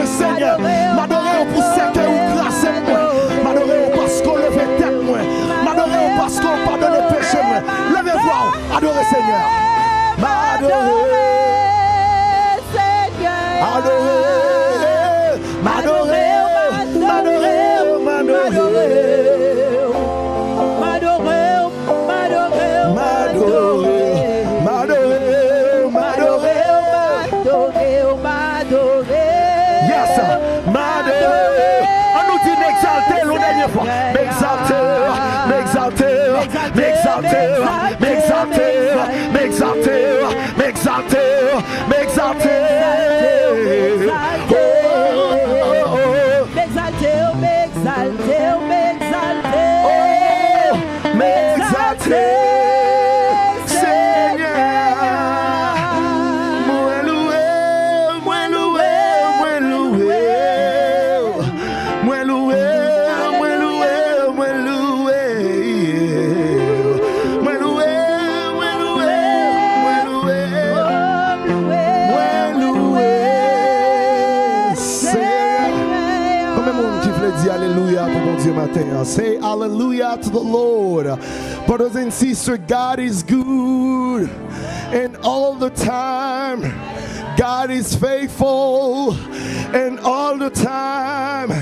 Seigneur. M'adorer pour ce que vous grâce moi. M'adorer parce qu'on lève tête moi. M'adorer parce qu'on pardonne les péchés moi. Levez-vous, adorez Seigneur. M'adorer Seigneur. Adorer, m'adorer, m'adorer, m'adorer. Say hallelujah to the Lord. Brothers and sisters, God is good, and all the time God is faithful, and all the time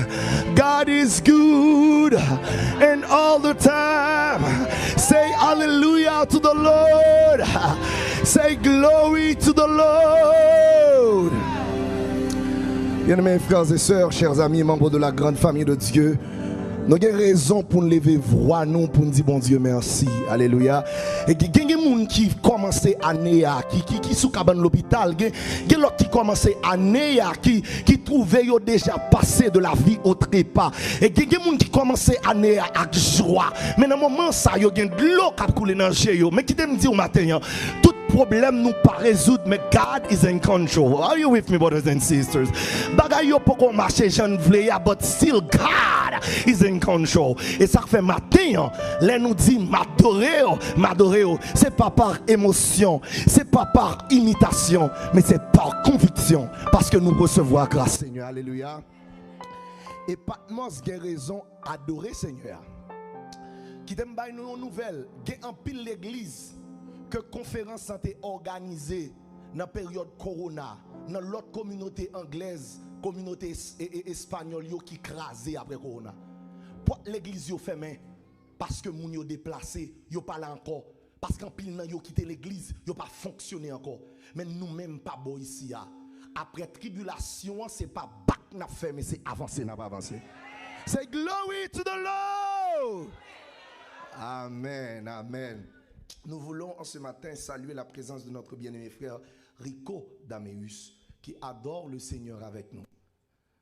God is good, and all the time. Say hallelujah to the Lord. Say glory to the Lord. Bien-aimés frères et sœurs, chers amis, membres de la grande famille de Dieu, nous avons raison pour nous lever voix nous pour nous dire bon Dieu merci. Alléluia. Et il y a des gens qui commencent l'année qui sont à l'hôpital, il y a d'autres qui commencent l'année qui trouvent déjà passé de la vie au trépas. Et il y a des gens qui commencent l'année avec joie. Mais dans le moment ça, il y a de l'eau qui coule dans le jeu. Mais qui me dit au matin, tout problème nous pas résoudre, mais God is in control. Are you with me, brothers and sisters? Bagay yo poko marcher j'en vle ya, but still God is in control. Et ça fait matin, là nous dit m'adorer, c'est pas par émotion, c'est pas par imitation, mais c'est par conviction, parce que nous recevons grâce Seigneur. Alléluia. Et Patmos a raison adorer Seigneur. Qui t'aime bay nous nouvelle, gen en pile l'église que conférence santé organisée dans la période corona, dans l'autre communauté anglaise, communauté espagnole qui crasé après corona. Pour l'église yo fermé parce que moun yo déplacé, yo pas là encore, parce qu'en pile nan yo quitté l'église, yo pas fonctionné encore. Mais nous même pas bon ici après tribulation, c'est pas back n'a fait mais c'est avancer n'a pas avancé. C'est glory to the Lord. Amen, amen. Nous voulons en ce matin saluer la présence de notre bien-aimé frère Rico Dameus qui adore le Seigneur avec nous.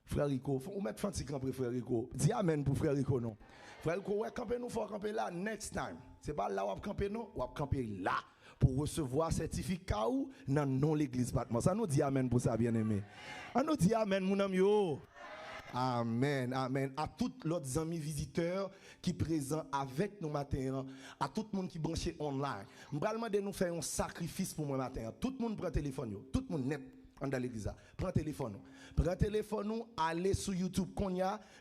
Frère Rico, faut mettre fanti camper frère Rico. Dis amen pour frère Rico non. Frère Rico, ouais camper nous faut camper là next time. C'est pas là où camper non, ou camper là pour recevoir certificat ou non l'église Patmos. Ça nous dit amen pour ça bien-aimé. On nous dit amen mon ami yo. Amen, amen. À tous les amis visiteurs qui sont présents avec nous matin, à tout le monde qui est branché online. Je vais demander de nous faire un sacrifice pour moi matin. Tout le monde prend le téléphone, tout le monde net dans l'église. Prends le téléphone. Prends le téléphone, allez sur YouTube,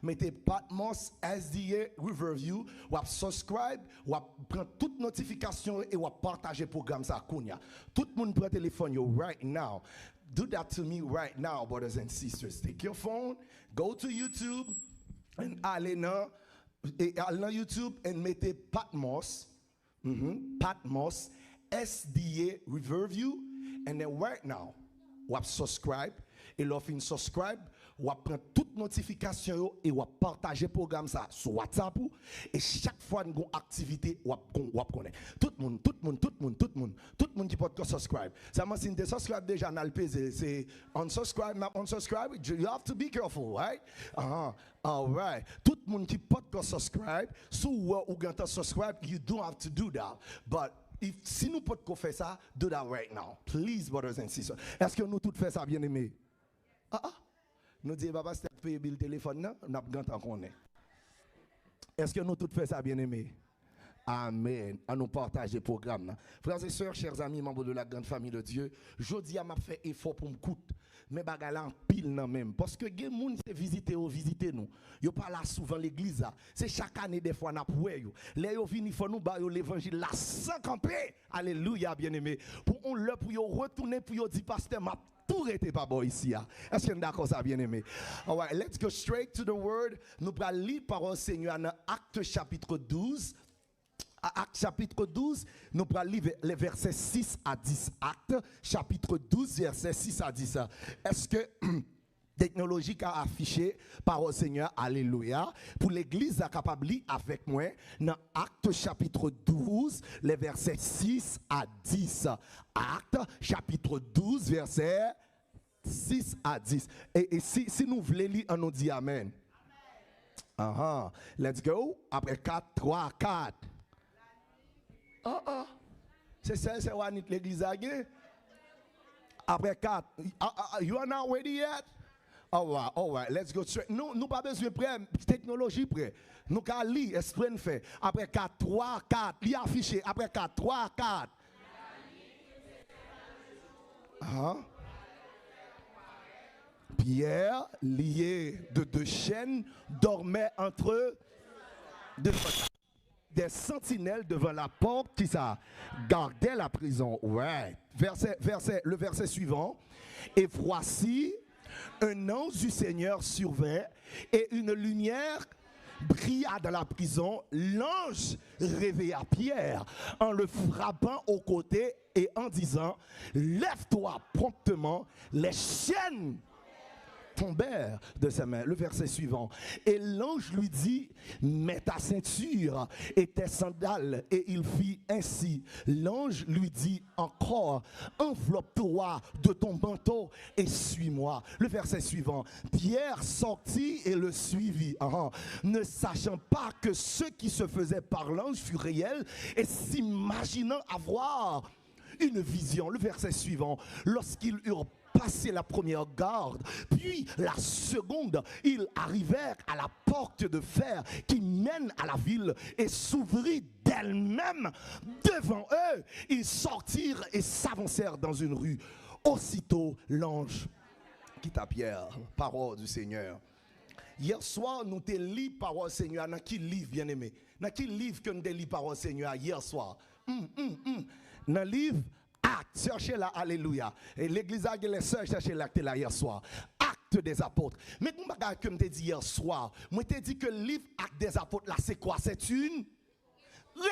mettez Patmos SDA Riverview, ou subscribe, ou prendre toute notification et ou partager le programme ça. Tout le monde prend le téléphone right now. Do that to me right now, brothers and sisters. Take your phone, go to YouTube, and allez dans YouTube and mettez Patmos, Patmos SDA Riverview, and then right now, ou subscribe, et l'offre subscribe, ou prendre toute notification et ou partager le programme ça sur WhatsApp et chaque fois une activité ou connaît tout le monde qui peut subscribe. Ça m'a si tu subscribe déjà dans le PC c'est unsubscribe, you have to be careful, right? All right. Tout le monde qui peut subscribe, ou subscribe, you don't have to do that. But si nous pouvons faire ça, do that right now. Please, brothers and sisters. Est-ce que nous tous faisons ça, bien aimé? Nous disons, papa, c'est payer le téléphone, non? Nous avons qu'on est. Est-ce que nous tous faisons ça, bien aimé? Amen. À nous partager le programme. Frères et sœurs, chers amis, membres de la grande famille de Dieu, je dis à m'a fait effort pour me coûter. mais bagala en pile nan même parce que gen moun c'est visiter nous yo pas là souvent l'église c'est chaque année des fois n'a pour yo les yo vini faut nous ba yo l'évangile la sans camper alléluia bien-aimé pour on le pour yo retourner pour yo dit pasteur m'a tout était pas bon ici est-ce que d'accord ça bien-aimé all right let's go straight to the word nous va lire parole Seigneur dans Actes chapitre 12. Actes chapitre 12, nous allons lire les versets 6 à 10. Actes chapitre 12, versets 6 à 10. Est-ce que technologie a affiché parole Seigneur, alléluia, pour l'église à capable lire avec moi dans Actes chapitre 12, les versets 6 à 10. Actes chapitre 12, versets 6 à 10. Et si nous voulons lire, on nous dit Amen. Let's go. Après 4, 3, 4. C'est ça, c'est Wanit l'église à gué. Après 4. You are not ready yet? All right, let's go straight. Nous pas besoin de prêt, technologie prêt. Nous qu'à lire, esprit fait. Après 4, 3, 4. Li affiché. Après 4, 3, 4. Pierre, lié de deux chaînes, dormait entre eux. Des sentinelles devant la porte qui ça gardait la prison. Ouais. Le verset suivant. Et voici un ange du Seigneur survint et une lumière brilla dans la prison. L'ange réveilla Pierre en le frappant au côté et en disant: lève-toi promptement, les chaînes tombèrent de sa main. Le verset suivant. Et l'ange lui dit: mets ta ceinture et tes sandales. Et il fit ainsi. L'ange lui dit encore: enveloppe-toi de ton manteau et suis-moi. Le verset suivant. Pierre sortit et le suivit, ne sachant pas que ce qui se faisait par l'ange fut réel et s'imaginant avoir une vision. Le verset suivant. Lorsqu'ils eurent passé la première garde, puis la seconde, ils arrivèrent à la porte de fer qui mène à la ville et s'ouvrit d'elle-même devant eux. Ils sortirent et s'avancèrent dans une rue. Aussitôt, l'ange quitta Pierre. Parole du Seigneur. Hier soir, nous te lis parole Seigneur. Dans quel livre, bien aimé? Dans quel livre que nous te lis parole Seigneur hier soir? Dans le livre Actes, cherchez là, alléluia. Et l'église a les sœurs cherchez l'acte là hier soir. Actes des apôtres. Mais vous m'avez que me dit hier soir, moi te dit que le livre Actes des apôtres là c'est quoi? C'est une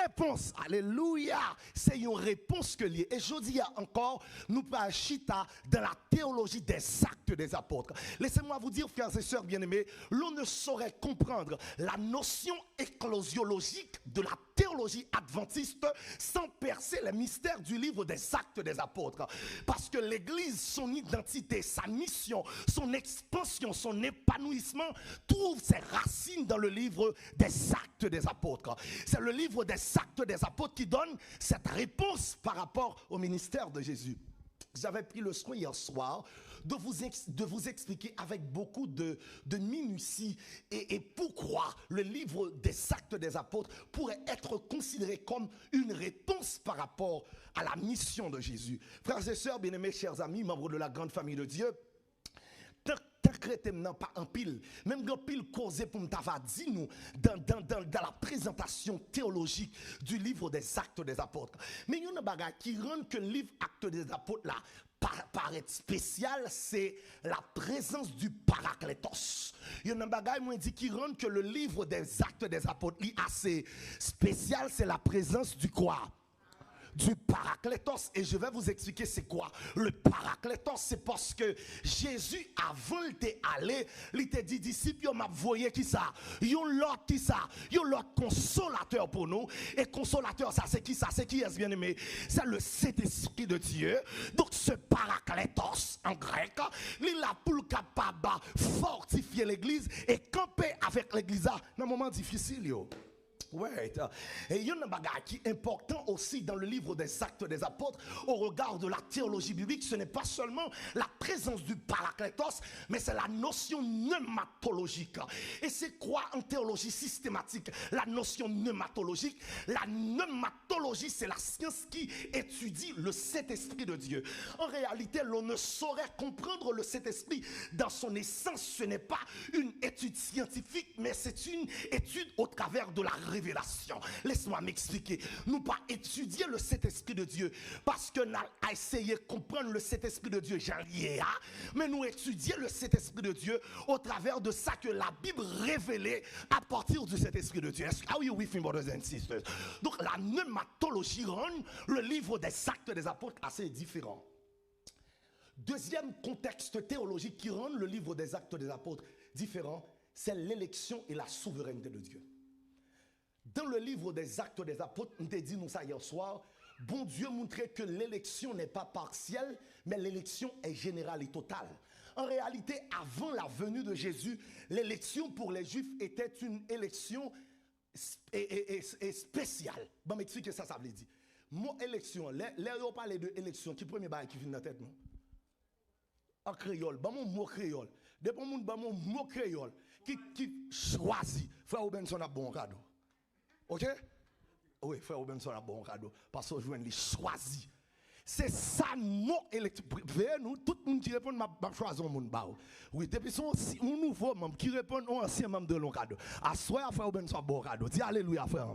réponse. Alléluia. C'est une réponse que liée. Et je dis encore, nous parlons chita dans la théologie des actes des apôtres. Laissez-moi vous dire, frères et sœurs bien-aimés, l'on ne saurait comprendre la notion éclosiologique de la théologie adventiste sans percer les mystères du livre des actes des apôtres. Parce que l'Église, son identité, sa mission, son expansion, son épanouissement trouve ses racines dans le livre des actes des apôtres. C'est le livre des actes des apôtres qui donne cette réponse par rapport au ministère de Jésus. J'avais pris le soin hier soir de vous expliquer avec beaucoup de minutie et pourquoi le livre des actes des apôtres pourrait être considéré comme une réponse par rapport à la mission de Jésus. Frères et sœurs, bien-aimés, chers amis, membres de la grande famille de Dieu, tant que nous pas en pile, même quand pile causé pour nous dit nous dans la présentation théologique du livre des actes des apôtres. Mais il y a une bagarre qui rend que le livre actes des apôtres là paraît spécial, c'est la présence du Paraclétos. Il y a une bagarre qui rend que le livre des actes des apôtres est assez spécial, c'est la présence du quoi? Du Paraclétos. Et je vais vous expliquer c'est quoi le Paraclétos. C'est parce que Jésus avant il t'est allé, il t'a dit disciples m'a voyé qui ça, yon l'autre qui ça, yon l'autre consolateur pour nous. Et consolateur ça c'est qui ça? C'est qui est bien aimé? C'est le Saint-Esprit de Dieu. Donc ce Paraclétos en grec, il a pour le capable fortifier l'église et camper avec l'église dans un moment difficile yo. word. Et il y a un bagage qui est important aussi dans le livre des Actes des Apôtres au regard de la théologie biblique. Ce n'est pas seulement la présence du Paraclétos, mais c'est la notion pneumatologique. Et c'est quoi en théologie systématique la notion pneumatologique? La pneumatologie, c'est la science qui étudie le Saint-Esprit de Dieu. En réalité, l'on ne saurait comprendre le Saint-Esprit dans son essence. Ce n'est pas une étude scientifique, mais c'est une étude au travers de la révélation. Laisse-moi m'expliquer. Nous pas étudier le Saint-Esprit de Dieu parce que nous avons essayé de comprendre le Saint-Esprit de Dieu, mais nous étudier le Saint-Esprit de Dieu au travers de ça que la Bible révélait à partir du Saint-Esprit de Dieu. Are you with me, brothers and sisters? Donc la pneumatologie rend le livre des Actes des Apôtres assez différent. Deuxième contexte théologique qui rend le livre des Actes des Apôtres différent, c'est l'élection et la souveraineté de Dieu. Dans le livre des Actes des Apôtres, on t'a dit nous ça hier soir, bon Dieu montrait que l'élection n'est pas partielle, mais l'élection est générale et totale. En réalité, avant la venue de Jésus, l'élection pour les Juifs était une élection spéciale. Bon, m'expliquer ça veut dire. Mon élection, les on parle de élection, qui premier bail qui vient dans la tête, non? En créole, bah mon mot créole. Depuis mon mon mot créole qui choisit. Frère Robinson a bon cadeau. OK? Oui, frère Robinson a bon cadeau parce que je les choisi. C'est ça mot électif. Nous tout le monde qui répond m'a choisi mon bao. Oui, depuis son nouveau membre qui répond un ancien membre de l'on cadeau. À soir frère Robinson a bon cadeau. Dis alléluia frère.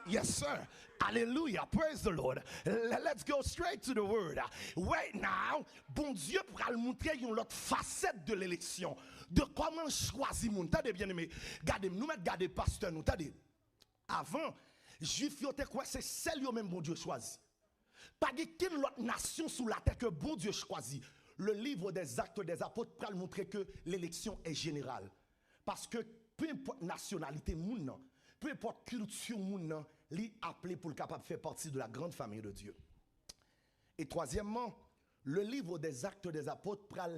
Yes, sir. Hallelujah. Praise the Lord. Let's go straight to the word. Right now, bon Dieu pourra nous montrer une autre facette de l'élection. De comment choisir mon. T'as bien aimé. Regardez, nous mettons garder pasteur nous. T'as dit. Avant, Juifs yote quoi c'est celle yo même bon Dieu choisi. Pas de quelle autre nation sous la terre que bon Dieu choisit. Le livre des Actes des Apôtres pourra montrer que l'élection est générale. Parce que peu importe nationalité moun nan, peu importe culture moun nan, li appelé pour le capable de faire partie de la grande famille de Dieu. Et troisièmement, le livre des Actes des Apôtres pourra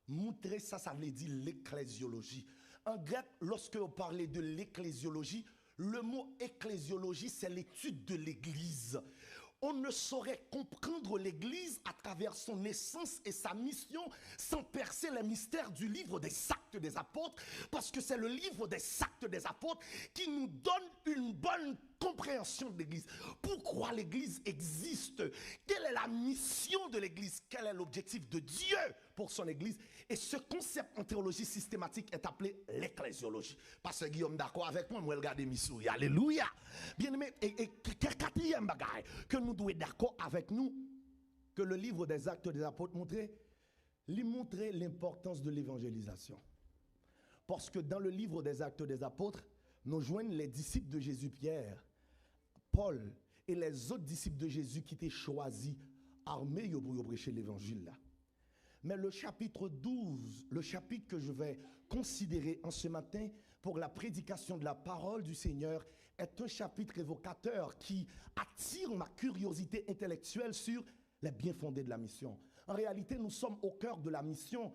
montrer ça veut dire l'ecclésiologie. En grec, lorsque vous parlez de l'ecclésiologie, le mot ecclésiologie, c'est l'étude de l'Église. On ne saurait comprendre l'Église à travers son essence et sa mission sans percer les mystères du livre des Actes des Apôtres, parce que c'est le livre des Actes des Apôtres qui nous donne une bonne compréhension de l'Église. Pourquoi l'Église existe? Quelle est la mission de l'Église? Quel est l'objectif de Dieu pour son Église? Et ce concept en théologie systématique est appelé l'ecclésiologie. Parce que Guillaume d'accord avec moi, moi regarde Missouri. Alléluia. Bien aimé, et quatrième bagaille que nous devons être d'accord avec nous, que le livre des Actes des Apôtres montrait l'importance de l'évangélisation. Parce que dans le livre des Actes des Apôtres, nous joignent les disciples de Jésus-Pierre, Paul et les autres disciples de Jésus qui étaient choisis, armés pour prêcher l'évangile là. Mais le chapitre 12, le chapitre que je vais considérer en ce matin pour la prédication de la parole du Seigneur, est un chapitre évocateur qui attire ma curiosité intellectuelle sur les bien fondés de la mission. En réalité, nous sommes au cœur de la mission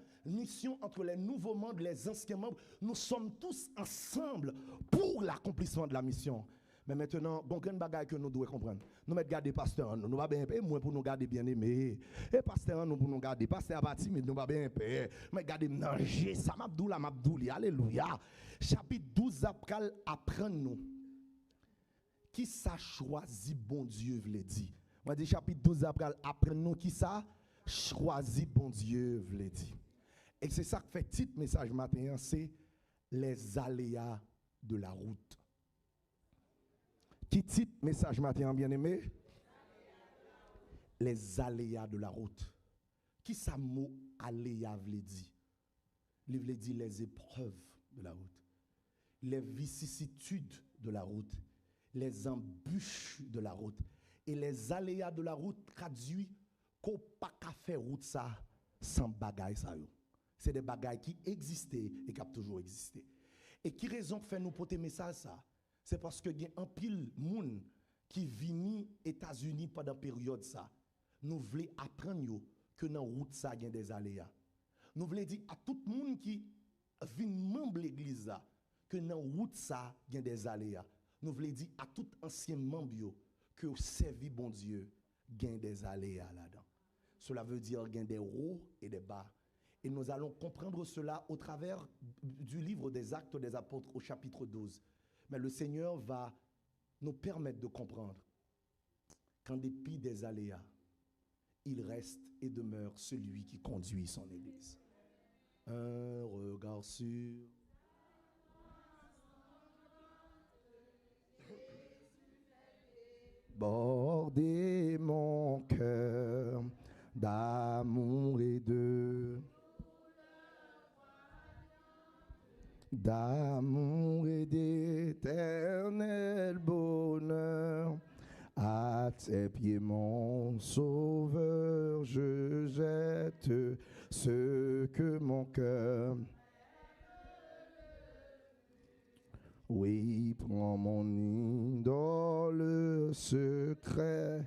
entre les nouveaux membres, les anciens membres. Nous sommes tous ensemble pour l'accomplissement de la mission. Mais maintenant, bon, quel bagage que nous devons comprendre. Nous mettons garder pasteur, nous va bien payer, moins pour nous garder bien aimé. Et pasteur, nous pour nous garder, pasteur pas timide, nous va bien payer. Mais garder manger, ça m'abdouli, alléluia. Chapitre 12 après apprendre nous. Qui ça choisi bon Dieu veut dire. Moi dit chapitre 12 après apprendre nous qui ça choisi bon Dieu veut dire. Et c'est ça que fait titre message matin, c'est les aléas de la route. Qui titre message matin bien aimé? Les aléas de la route. Qui ça mot aléa veut dire? Il veut dire les épreuves de la route, les vicissitudes de la route, les embûches de la route. Et les aléas de la route traduit qu'on pas qu'à faire route ça sans bagaille ça yo. C'est des bagailles qui existaient et qui ont toujours existé. Et qui raison fait nous porter message ça? C'est parce que il y a un pile moun qui vini États-Unis pendant période ça. Nous voulons apprendre que dans route ça y a des aléas. Nous voulons dire à tout le monde qui vient membre l'église que dans route ça y a des aléas. nous voulons dire à tout ancien membre que servi bon Dieu, gain des aléas là-dedans. Cela veut dire gain des hauts et des bas. Et nous allons comprendre cela au travers du livre des Actes des Apôtres au chapitre 12. Mais le Seigneur va nous permettre de comprendre qu'en dépit des aléas, il reste et demeure celui qui conduit son Église. Un regard sur border mon cœur d'amour et d'amour et d'éternel bonheur. À tes pieds, mon sauveur, je jette ce que mon cœur. Oui, prends mon idole secret,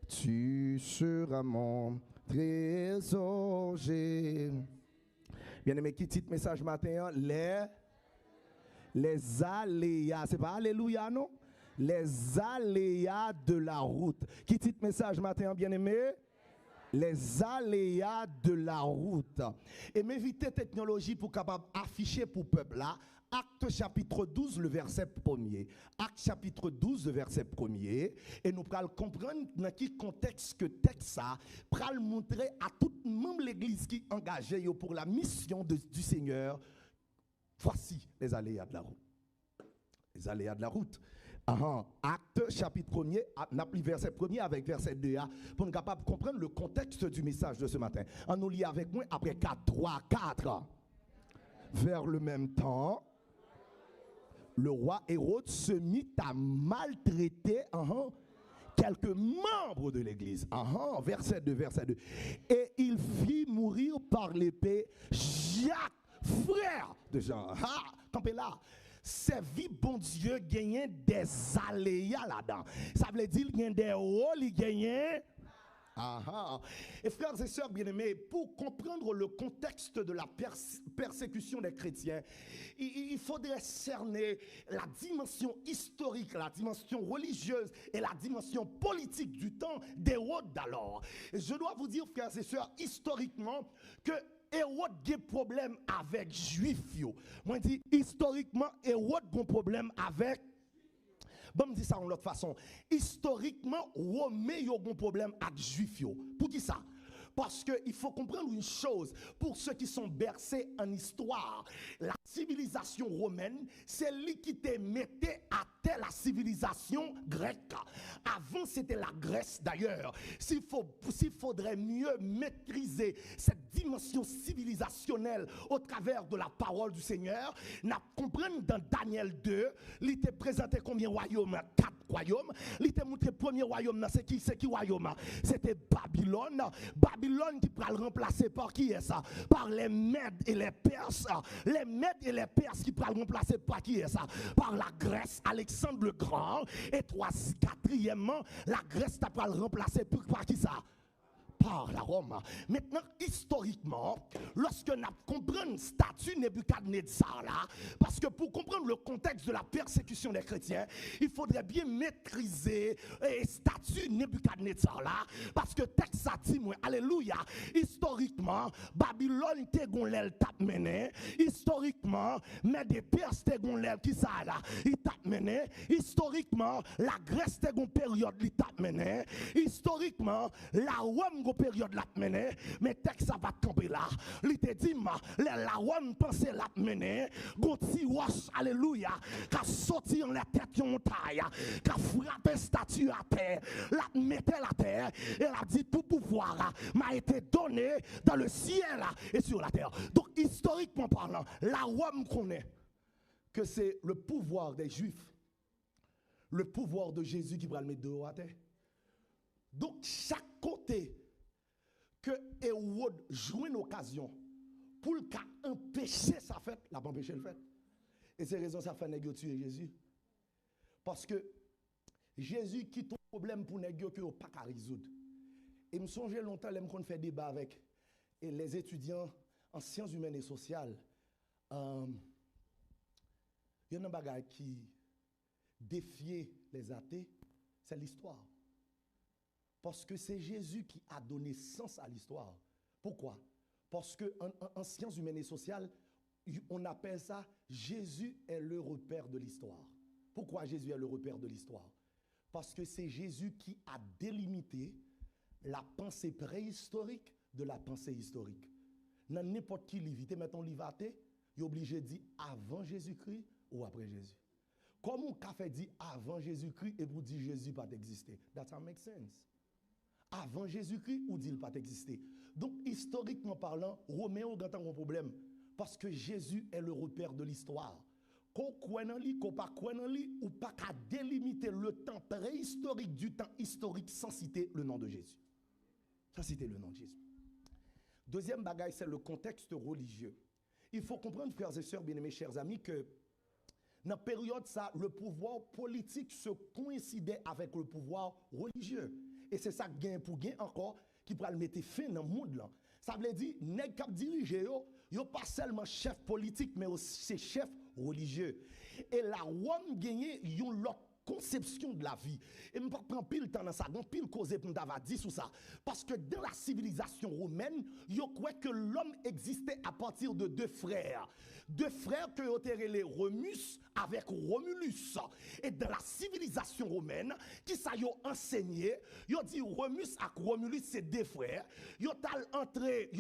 tu seras mon trésor. Bien-aimé, qui titre message matin? Les aléas. C'est pas alléluia, non? Les aléas de la route. Qui titre message matin, bien-aimé? Les aléas de la route. Et m'éviter technologie pour capable afficher pour le peuple là. Acte chapitre 12, le verset 1er. Acte chapitre 12, le verset 1er. Et nous allons comprendre dans quel contexte que texte ça pour montrer à tout membre de l'église qui est engagé pour la mission du Seigneur. Voici les aléas de la route. Les aléas de la route. Acte chapitre 1er, on a verset 1er avec verset 2 pour nous capable de comprendre le contexte du message de ce matin. On nous lit avec moi après 4, 3, 4. Vers le même temps, le roi Hérode se mit à maltraiter quelques membres de l'église. Verset 2, verset 2. Et il fit mourir par l'épée Jacques, frère de Jean. Campez là. Servi bon Dieu gagner des aléas là-dedans. Ça veut dire qu'il y a des hauts, il gagne. Et frères et sœurs bien-aimés, pour comprendre le contexte de la persécution des chrétiens, il faudrait cerner la dimension historique, la dimension religieuse et la dimension politique du temps d'Hérode d'alors. Je dois vous dire, frères et sœurs, historiquement, que Hérode a un problème avec Juifs. Moi, je dis historiquement, Hérode a un problème avec. Bon, me dit ça en l'autre façon. Historiquement, Romains ont un problème avec Juifs. Pour qui ça? Parce qu'il faut comprendre une chose, pour ceux qui sont bercés en histoire, la civilisation romaine, c'est lui qui te mettait à terre la civilisation grecque. Avant, c'était la Grèce d'ailleurs. S'il faudrait mieux maîtriser cette dimension civilisationnelle au travers de la parole du Seigneur, nous comprenons dans Daniel 2, il te présenté combien de royaumes? 4 royaumes. Il te montré le premier royaume, c'est qui royaume? C'était Babylone. Babylone qui pourra le remplacer par qui est ça? Par les Mèdes et les Perses. Les Mèdes et les Perses qui pourra le remplacer par qui est ça? Par la Grèce, Alexandre le Grand. Et quatrièmement, la Grèce pourra le remplacer par qui ça? Par la Rome. Maintenant, historiquement, lorsque nous comprenons le statut Nebuchadnezzar là, parce que pour comprendre le contexte de la persécution des chrétiens, il faudrait bien maîtriser le statut Nebuchadnezzar là, parce que texte ça dit, alléluia, historiquement, Babylone te gon l'aile tap mené, historiquement, mais des Perses te gon l'aile qui ça là, il tap mené, historiquement, la Grèce te gon période li tap mené, historiquement, la Rome période la mené, mais texte ça va camper là. Il te dit la Rome pensait la mené, gonti wash alléluia, qu'a sorti en la tête yon montagne, qu'a frappé statue à terre, la mettait la terre et elle a dit tout pouvoir m'a été donné dans le ciel et sur la terre. Donc historiquement parlant, la Rome connaît que c'est le pouvoir des Juifs, le pouvoir de Jésus qui va le mettre dehors à terre. Donc chaque côté que Hérode joue une occasion pour empêcher sa fête, il n'a pas empêché le fait. Et c'est raison ça fait négocier tuer Jésus. Parce que Jésus quitte un problème pour négocier que pas qu'à résoudre. Et me songe longtemps les qu'on fait débat avec les étudiants en sciences humaines et sociales. Il y a un bagage qui défier les athées, c'est l'histoire. Parce que c'est Jésus qui a donné sens à l'histoire. Pourquoi? Parce qu'en sciences humaines et sociales, on appelle ça Jésus est le repère de l'histoire. Pourquoi Jésus est le repère de l'histoire? Parce que c'est Jésus qui a délimité la pensée préhistorique de la pensée historique. Dans n'importe qui livre, mettons livre athée, il est obligé de dire avant Jésus-Christ ou après Jésus. Comment on fait dire avant Jésus-Christ et vous dire Jésus pas existé? That makes sense. Avant Jésus-Christ ou dit il pas existé. Donc historiquement parlant, Romain a un problème parce que Jésus est le repère de l'histoire. Qu'on croit dans lui, qu'on pas croit dans lui, ou pas qu'à délimiter le temps préhistorique du temps historique sans citer le nom de Jésus. Sans citer le nom de Jésus. Deuxième bagaille, c'est le contexte religieux. Il faut comprendre, frères et sœurs, bien-aimés, chers amis, que dans la période, ça, le pouvoir politique se coïncidait avec le pouvoir religieux. Et c'est ça gain pour gain encore qui pourra le mettre fin dans le monde là. Ça veut dire nèg k'ap diriger yo pas seulement chef politique mais aussi chef religieux. Et la Rome gagné yon l'autre conception de la vie. Et je prends pile temps dans ça, pile cause pour m'dava dit sur ça parce que dans la civilisation romaine, yo croit que l'homme existait à partir de deux frères. Deux frères que ont les Remus avec Romulus. Et dans la civilisation romaine, qui ça yo enseigné, yo dit Remus et Romulus c'est deux frères. Yo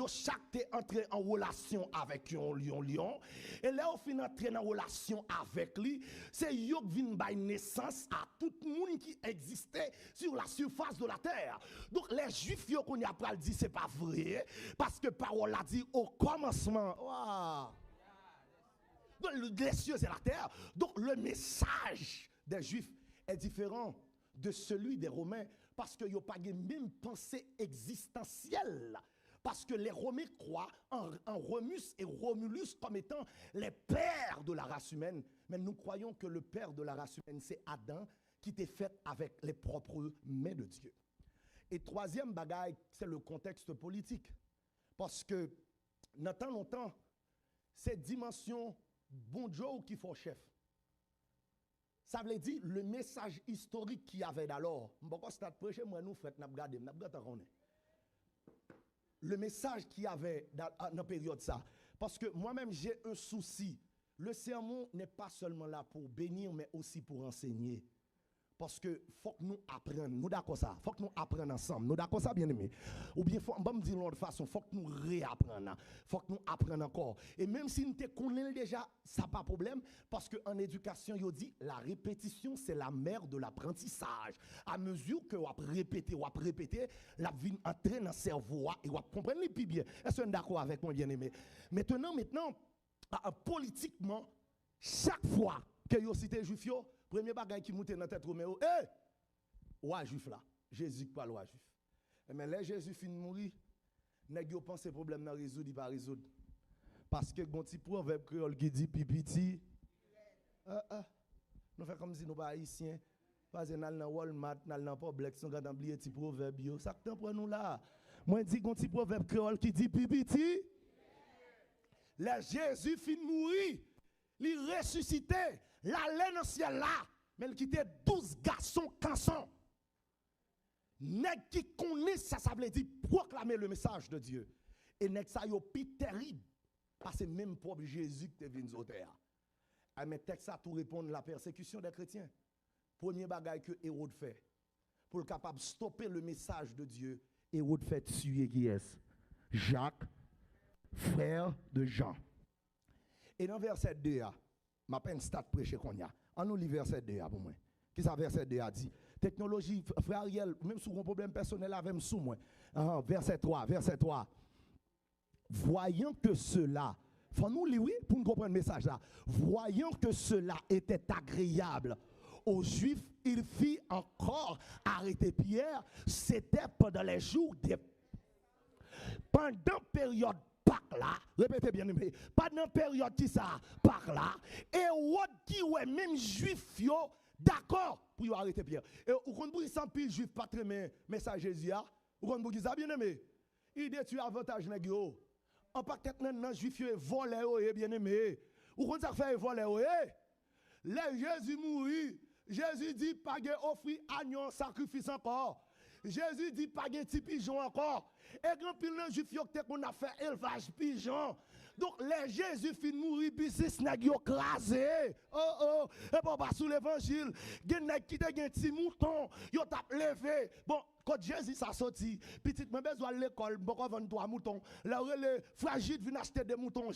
chaque entré en relation avec un lion. Et là au fin entrer en relation avec lui, c'est yo qui vinn bay naissance à tout le monde qui existait sur la surface de la terre. Donc les juifs yo qu'on y a pas dit c'est pas vrai parce que parole a dit au commencement. Wow. Donc, les cieux et la terre. Donc, le message des Juifs est différent de celui des Romains parce qu'ils n'ont pas même pensée existentielle. Parce que les Romains croient en Remus et Romulus comme étant les pères de la race humaine. Mais nous croyons que le père de la race humaine, c'est Adam qui était fait avec les propres mains de Dieu. Et troisième bagaille, c'est le contexte politique. Parce que, dans tant longtemps, cette dimension bon Dieu qui faut chef. Ça veut dire le message historique qu'il y avait d'alors. Le message qu'il y avait dans la période ça. Parce que moi-même j'ai un souci. Le sermon n'est pas seulement là pour bénir, mais aussi pour enseigner. Parce que faut que nous apprenions, nous d'accord ça, faut que nous apprenions ensemble, nous d'accord ça bien aimé. Ou bien faut me dire de l'autre façon, faut que nous réapprenions, faut que nous apprenions encore. Et même si nous te connaissons déjà, ça pas problème parce que en éducation, il dit la répétition c'est la mère de l'apprentissage. À mesure que on répéter, la vie entraîne dans le cerveau et on comprendre les plus bien. Est-ce que vous êtes d'accord avec moi bien aimé? Maintenant politiquement, chaque fois que vous citez juif premier bagage qui monte dans la tête Roméo, ouais juif là, Jésus pas le juif. Mais là Jésus fin mourir, nèg yo pense problème nan résoudre, il pas résoudre. Parce que gon petit proverbe créole qui dit pipiti nous fait comme si nous pas haïtiens, pas dans Walmart, dans Publix, on gade oublier petit proverbe yo, ça temps pour nous là. Moi dit gon petit proverbe créole qui dit pipiti. Là Jésus fin mourir, il ressuscité. La laine ciel là, mais il quittait 12 garçons cassants. Nèg qui connaît ça, ça veut dire proclamer le message de Dieu. Et nèg ça yo pi terrible parce que même propre Jésus qui est venu sur terre. Mais texte ça tout répondre la persécution des chrétiens. Premier bagaille que Hérode fait pour être capable de stopper le message de Dieu, Hérode fait tuer qui est Jacques, frère de Jean. Et dans verset 2 ma peine stade prêcher qu'on y a. En nous lit verset 2 pour moi. Qui ça verset 2 a dit? Technologie, frère Ariel, même sur un problème personnel avec sous moi. Verset 3. Voyant que cela, faut nous lire pour nous comprendre le message là. Voyant que cela était agréable aux Juifs, il fit encore arrêter Pierre. C'était pendant les jours des pendant période Pâques là, répétez bien aimé, pendant période qui ça, Pâques là, et what qui ouais même juif yo d'accord pour arrêter Pierre. Et ou quand vous sans pile juif pas très message Jésus a, ou quand vous ça bien aimé, il détruit avantage nèg yo. En paquet nan juif yo volé bien aimé. Ou quand ça fait volé les Jésus mouri, Jésus dit pas de offrir agneau sacrifice encore. Jésus dit pas de petit pigeon encore. Et grand pile de juifs qu'on a fait élevage pigeon. Donc les Jésus fin mourir business nèg yo crasé. Oh et pas sous l'évangile, gen nèg qui te gen petit mouton, yo t'a levé. Bon quand Jésus ça sorti, petite moi besoin l'école, beaucoup vendre 3 moutons. Là le fragile vient acheter des moutons.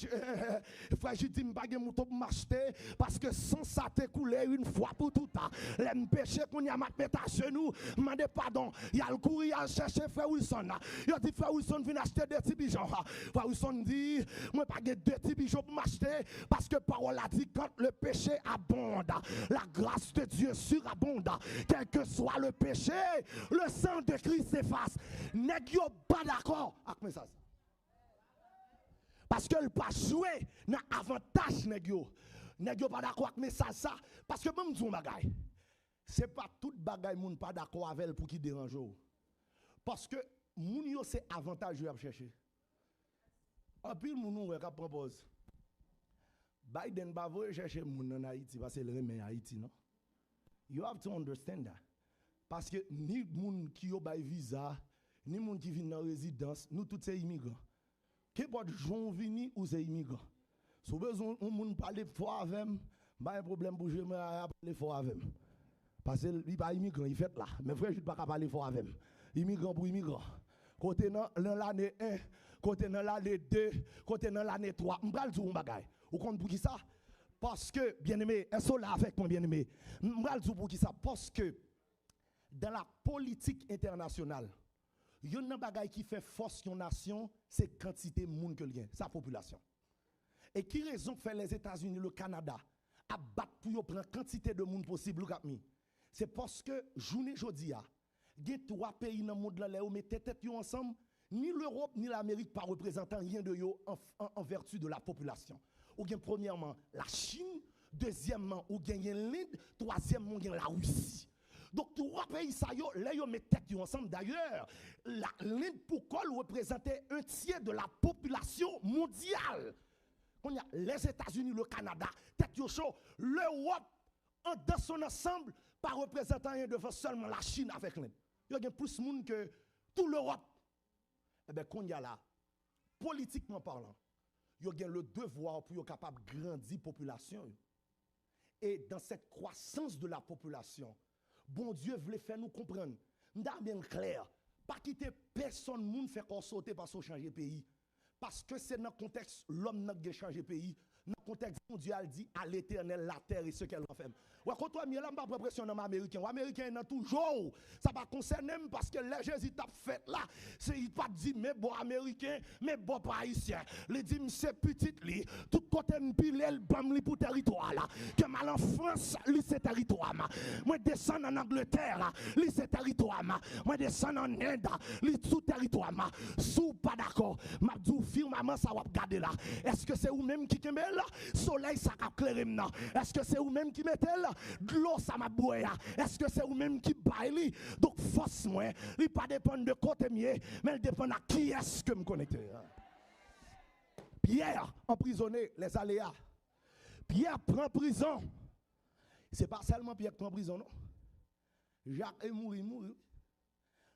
Fragile dit pas gen mouton pour m'acheter parce que sans ça te coulé une fois pour tout temps. Les péché qu'on y a mettre à genoux, demander pardon. Il y a le courir à chercher frère Wilson. Il dit frère Wilson vient acheter des petits pigeons. Frère Wilson dit moi pas gen 2 petits pigeons pour m'acheter parce que parole a dit quand le péché abonde, la grâce de Dieu surabonde. Quel que soit le péché, le sang de Christ s'efface. Nèg yo pas d'accord avec message. Parce que le pas joué dans avantage nèg yo. Nèg yo pas d'accord avec message ça parce que même dis un bagay. C'est pas tout bagay moun pas d'accord avec elle pour qui dérange. Parce que moun yo c'est avantage à chercher. En pile moun nou ka propose. Biden ba voye chercher moun en Haïti parce que le remet Haïti non. You have to understand that. Parce que ni moun qui yo bay visa, ni moun qui vient dans résidence, nous tous c'est immigrants. Qu'importe jon vini ou c'est immigrant. Si besoin un moun parler fort avec, pas un problème pour je parler fort avec. Parce que il pas immigrant, il fait là. Mais frère, je pas parler fort avec. Immigrant pour immigrant. Côté dans l'année 1, côté dans l'année 2, côté dans l'année 3, m'bral dire un bagay. Ou compte pour qui ça? Parce que bien-aimé, est-ce là avec mon bien-aimé? M'bral dire pour qui ça? Parce que dans la politique internationale, il y a un bagay qui fait force une nation, c'est quantité de monde que gagne, sa population. Et qui raison fait les États-Unis, le Canada, à battre pour prendre quantité de monde possible, c'est parce que journée jodi a, il y a 3 pays dans le monde là où mettez tête ensemble, ni l'Europe ni l'Amérique pas représentant rien de yo en vertu de la population. Ou bien premièrement la Chine, deuxièmement ou bien l'Inde, troisièmement la Russie. Donc, 3 pays, ça yo, là, yo mettent tête ensemble. D'ailleurs, l'Inde pour col représentait 1/3 de la population mondiale. On y a les États-Unis, le Canada, tête yo chaud, l'Europe, dans son ensemble, pas représentant rien devant seulement la Chine avec l'Inde. Il y a plus de monde que toute l'Europe. Eh bien, qu'on y a là, politiquement parlant, il y a le devoir pour être capable de grandir la population. Et dans cette croissance de la population, bon Dieu voulait faire nous comprendre. Nous bien clair. Pas quitter personne moun fait qu'on sauter parce qu'on change pays. Parce que c'est dans le contexte l'homme n'a changé le pays. Dans le contexte mondial dit à l'éternel la terre et ce qu'elle va faire. Ouais, quand toi là pas pression dans américain. Américain n'a toujours ça va concerner parce que les Jésus t'a fait là, c'est il pas dit mais bon américain, mais bon pas haïtien. Il dit c'est petit li, tout côté pile bam li pour territoire là. Que mal en France, li c'est territoire ma. Moi descend en Angleterre, li c'est territoire ma. Moi descend en Inde, li sous territoire ma. Sous pas d'accord. M'a dit firmament ça va regarder là. Est-ce que c'est vous même qui kembe là? Soleil ça a clairé maintenant. Est-ce que c'est vous même qui mettez là? De l'eau ça m'a boya. Est-ce que c'est vous même qui baille? Donc force moi, il pas dépendre de côté mieux, mais il dépend à qui est-ce que me connecte. Pierre emprisonné les aléas. Pierre prend prison. C'est pas seulement Pierre qui prend prison non. Jacques est mourir.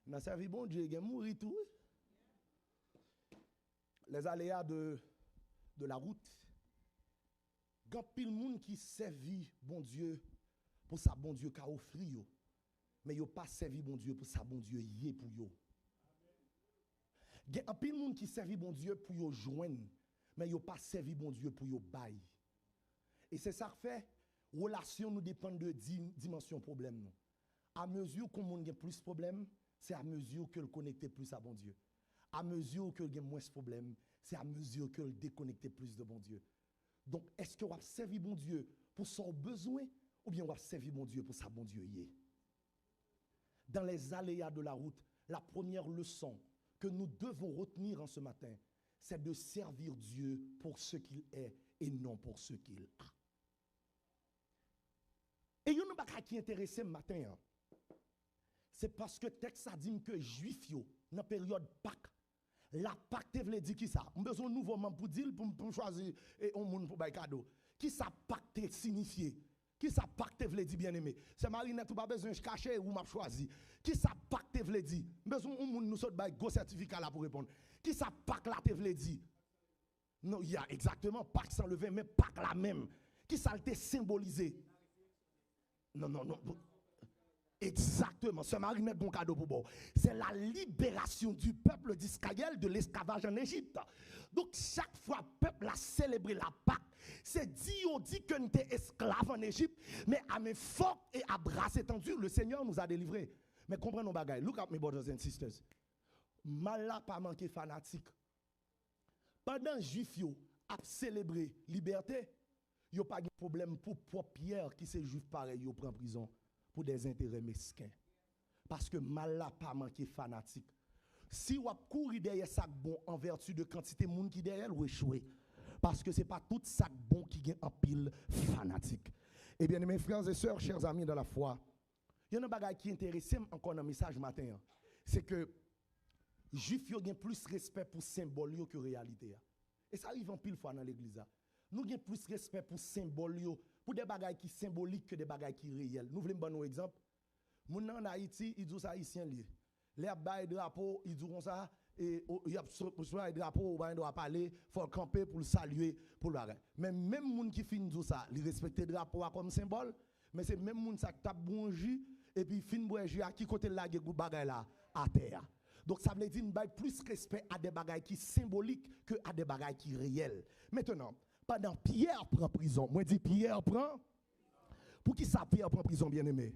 Dans sa vie bon Dieu, il est mourir tout. Les aléas de la route. Quand pile monde qui servit bon Dieu pour ça bon Dieu qu'a offert yo, mais yo pas servi bon Dieu pour ça bon Dieu yé pour yo. Gen pile monde qui servi bon Dieu pour yo joindre, mais yo pas servi bon Dieu pour yo bail. Et c'est ça que fait relation nous dépend de dimension problème nous. À mesure qu'on monde gen plus problème, c'est à mesure que le connecter plus à bon Dieu. À mesure que le moins de problèmes, c'est à mesure que le déconnecter plus de bon Dieu. Donc, est-ce que vous avez servi bon Dieu pour son besoin ou bien vous avez servi bon Dieu pour sa bon Dieu y est? Dans les aléas de la route, la première leçon que nous devons retenir en ce matin, c'est de servir Dieu pour ce qu'il est et non pour ce qu'il a. Et il y a un bagage qui est intéressant ce matin. C'est parce que le texte a dit que Juifs, dans la période Pâques, la Pâques te vle dire qui ça? On besoin de nouveau pour dire pour choisir un monde pour bailler cadeau. Qui ça Pâques te signifie? Qui ça pacte vle dit bien aimé? C'est Marinette ou pas besoin de cacher ou m'a choisi. Qui ça pacte vle dit? Besoin ou nous saute bail go certificat là pour répondre. Qui ça pacte là te vle dit? Non, il y a exactement pacte sans lever mais pacte là même. Qui ça te symbolisé? Non. Exactement, ce Marinette bon cadeau pour vous. C'est la libération du peuple d'Israël de l'esclavage en Égypte. Donc chaque fois le peuple a célébré la Pâque, c'est dit on dit que nous étions esclaves en Égypte, mais à mes fortes et à bras étendus, le Seigneur nous a délivrés. Mais comprenons bagaille. Look at me brothers and sisters. Mal là pas manqué fanatique. Pendant juif yo a célébré liberté, yo pas de problème pour Pierre qui c'est juif pareil, yo prend prison pour des intérêts mesquins. Parce que mal là pas manqué fanatique. Si vous courez derrière sac bon en vertu de quantité de monde qui derrière ou échoué. Parce que ce n'est pas tout sac bon qui gagne en pile fanatique. Eh bien, mes frères et sœurs, chers amis dans la foi, il y a un bagage qui intéresse encore dans le message matin. C'est que les Juifs ont plus respect pour symbole que réalité. Et ça arrive en pile fois dans l'église. Nous avons plus respect pour symbole, pour des bagages qui symboliques que des bagages qui réels. Nous voulons un exemple. Moun en Haïti, ils disent ça haïtien li. Les bail drapeau, ils disent ça et il y a un drapeau, on doit parler, faut camper pour le saluer pour le bagage. Mais même moun qui fin dire ça, ils respectent le drapeau comme symbole, mais c'est même moun ça tape bon jus et puis fin boire jus à qui côté la gou bagay là à terre. Donc ça veut dire nous bail plus respect à des bagages qui symboliques que à des bagages qui réels. Maintenant, pendant Pierre prend prison, moi dis Pierre prend. Pour qui ça Pierre prend prison bien-aimé?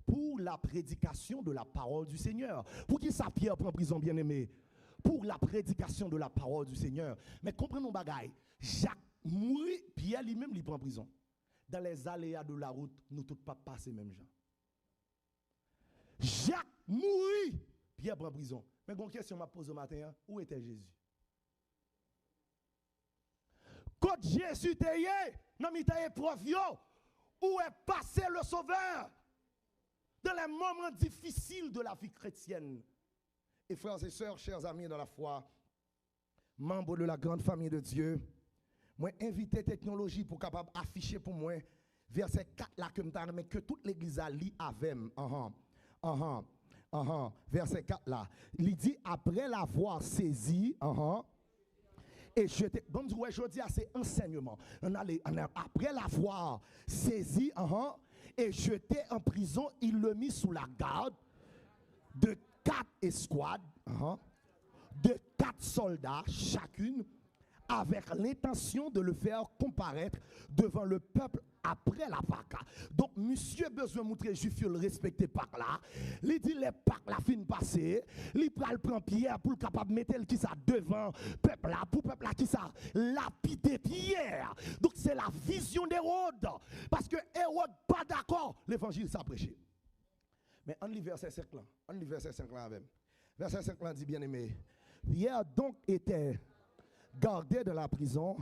Pour la prédication de la parole du Seigneur. Pour qui ça Pierre prend prison bien-aimé? Pour la prédication de la parole du Seigneur. Mais comprenons bagaille, Jacques mourit, Pierre lui-même lui prend prison. Dans les aléas de la route, nous tous pas passer même gens. Jacques mourit, Pierre prend prison. Mais une question m'a posé au matin, où était Jésus? Quand Jésus était dans les épreuves, où est passé le Sauveur? Dans les moments difficiles de la vie chrétienne. Et frères et sœurs, chers amis dans la foi, membres de la grande famille de Dieu, moi invité technologie pour capable afficher pour moi verset 4 là que toute l'église a lu avec. Verset 4 là. Il dit après l'avoir saisi, et jeté, bon je dis c'est enseignement. Après l'avoir saisi, et jeté en prison, il le mit sous la garde de 4 escouades, de 4 soldats chacune, avec l'intention de le faire comparaître devant le peuple après la Pâque. Donc, monsieur besoin de montrer juif le respecter Pâque là. Il dit les Pâques la fin passée, il prend Pierre pour le capable mettre qui ça devant peuple là, pour peuple là qui ça lapider Pierre. Donc c'est la vision d'Hérode parce que Hérode pas d'accord, l'évangile ça prêché. Mais on lit verset 5 là, avec. Verset 5 là dit bien aimé, Pierre donc était gardé dans la prison.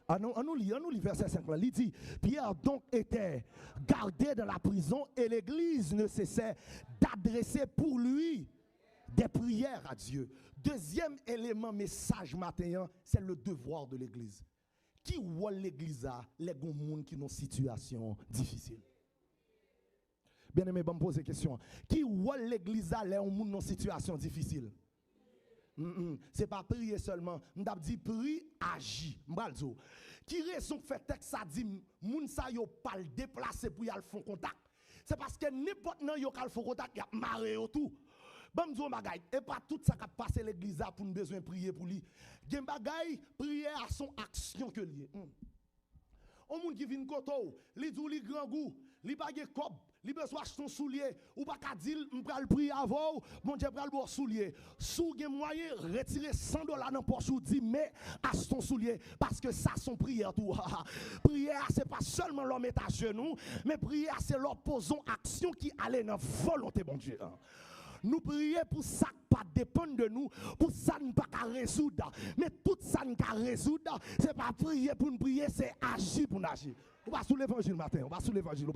On lit verset 5 là. Il dit, Pierre donc était gardé dans la prison et l'église ne cessait d'adresser pour lui des prières à Dieu. Deuxième élément message matin, c'est le devoir de l'église. Qui voit l'église à les gens qui ont une situation difficile? Bien aimé, je me pose une question. Qui voit l'église à les gens qui ont une situation difficile? C'est pas prier seulement, m'd'a dit prier, agir. M'balzo. Qui raison fait texte ça dit moun sa yo pas le déplacer pour y aller faire contact. C'est parce que n'importe nan yo kal faire contact y a maré tout. Bon m'dou bagay et pas tout ça qui passer l'église pour nous besoin prier pour lui. Gen bagay prier à son action que lié. On moun qui vinn koto, li dou li grand goût, li pa gen kob, li besoin son soulier ou pas ka dil m'pral prier avant, mon Dieu pral bo soulier. Sou gen moyen retirer $100 dans poche ou dit mais à son soulier parce que ça son prière tout. Prière c'est pas seulement l'homme est à genoux, mais prière c'est l'opposant action qui allait dans volonté bon Dieu. Nous prions pour ça pas dépendre de nous, pour ça ne pas résoudre. Mais tout ça ne pas résoudre, c'est pas prier pour nous prier, c'est agir pour nous agir. On va sous l'évangile matin, on va sous l'évangile.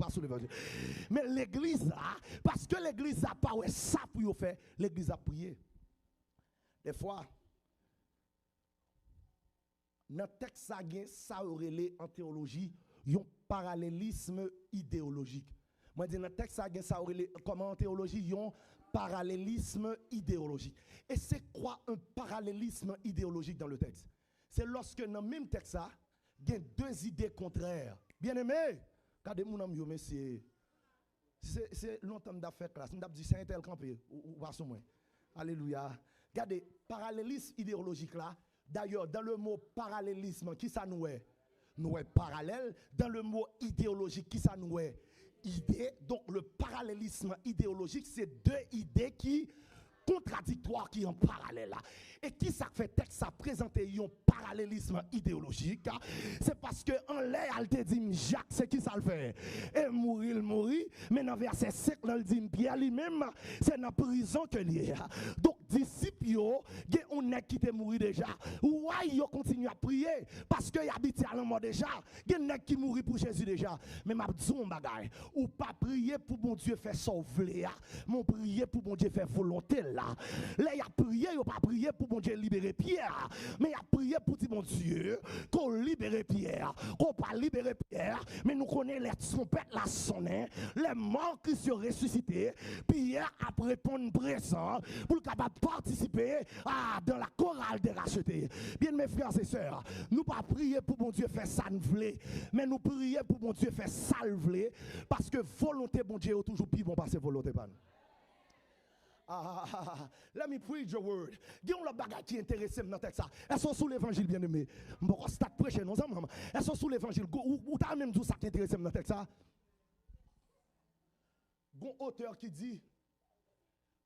Mais l'église là, parce que l'église n'a pas ça pour faire, l'église a prié. Des fois, Dans le texte, ça aurait en théologie un parallélisme idéologique. Moi, je dis dans le texte, ça aurait comment en théologie un parallélisme idéologique. Et c'est quoi un parallélisme idéologique dans le texte? C'est lorsque dans le même texte, il y a deux idées contraires. Bien aimé, regardez mon ami, monsieur. C'est longtemps d'affaires classe. Nous avons dit c'est un tel campé. Ou pas moins. Alléluia. Regardez, parallélisme idéologique là. D'ailleurs, dans le mot parallélisme, qui ça nous est? Nous est parallèle. Dans le mot idéologique, qui ça nous est? Idée. Donc le parallélisme idéologique, c'est deux idées qui contradictoires qui en parallèle là. Et qui ça fait texte ça présenter un parallélisme idéologique? C'est parce que en l'air elle te dit Jacques c'est qui ça le fait? Et mourir il mourit, mais dans verset 5 il dit Pierre lui-même c'est dans prison que lié. Donc disciples yo, gen on nèg qui te mourir déjà. Ouais, yo continue à prier parce que y habite à la mort déjà. Gen nèg qui mourir pour Jésus déjà. Mais m'a dit un bagay, ou pas prier pour bon Dieu faire sauver là, mon prier pour bon Dieu faire volonté là. Là y a prié, yo pas prier pour bon Dieu libérer Pierre, mais y a prié pour dire bon Dieu qu'on libère Pierre, qu'on pas libérer Pierre, mais nous connaissons les trompettes la sonner, les morts qui sont ressuscités, Pierre a répondu présent pour capable participer dans la chorale des rachetés. Bien mes frères et sœurs, nous pas prier pour bon Dieu faire ça nous voulons, mais nous prier pour bon Dieu faire ça nous voulons, parce que volonté bon Dieu est toujours plus bon passer volonté pas. Let me preach your word. Il y a un bagage qui est intéressant dans le texte. Elles sont sous l'évangile, bien aimé. Je vais start prêcher, non, elles sont sous l'évangile. Ou tu as même dit ça qui est intéressant dans le texte. Il y a un auteur qui dit,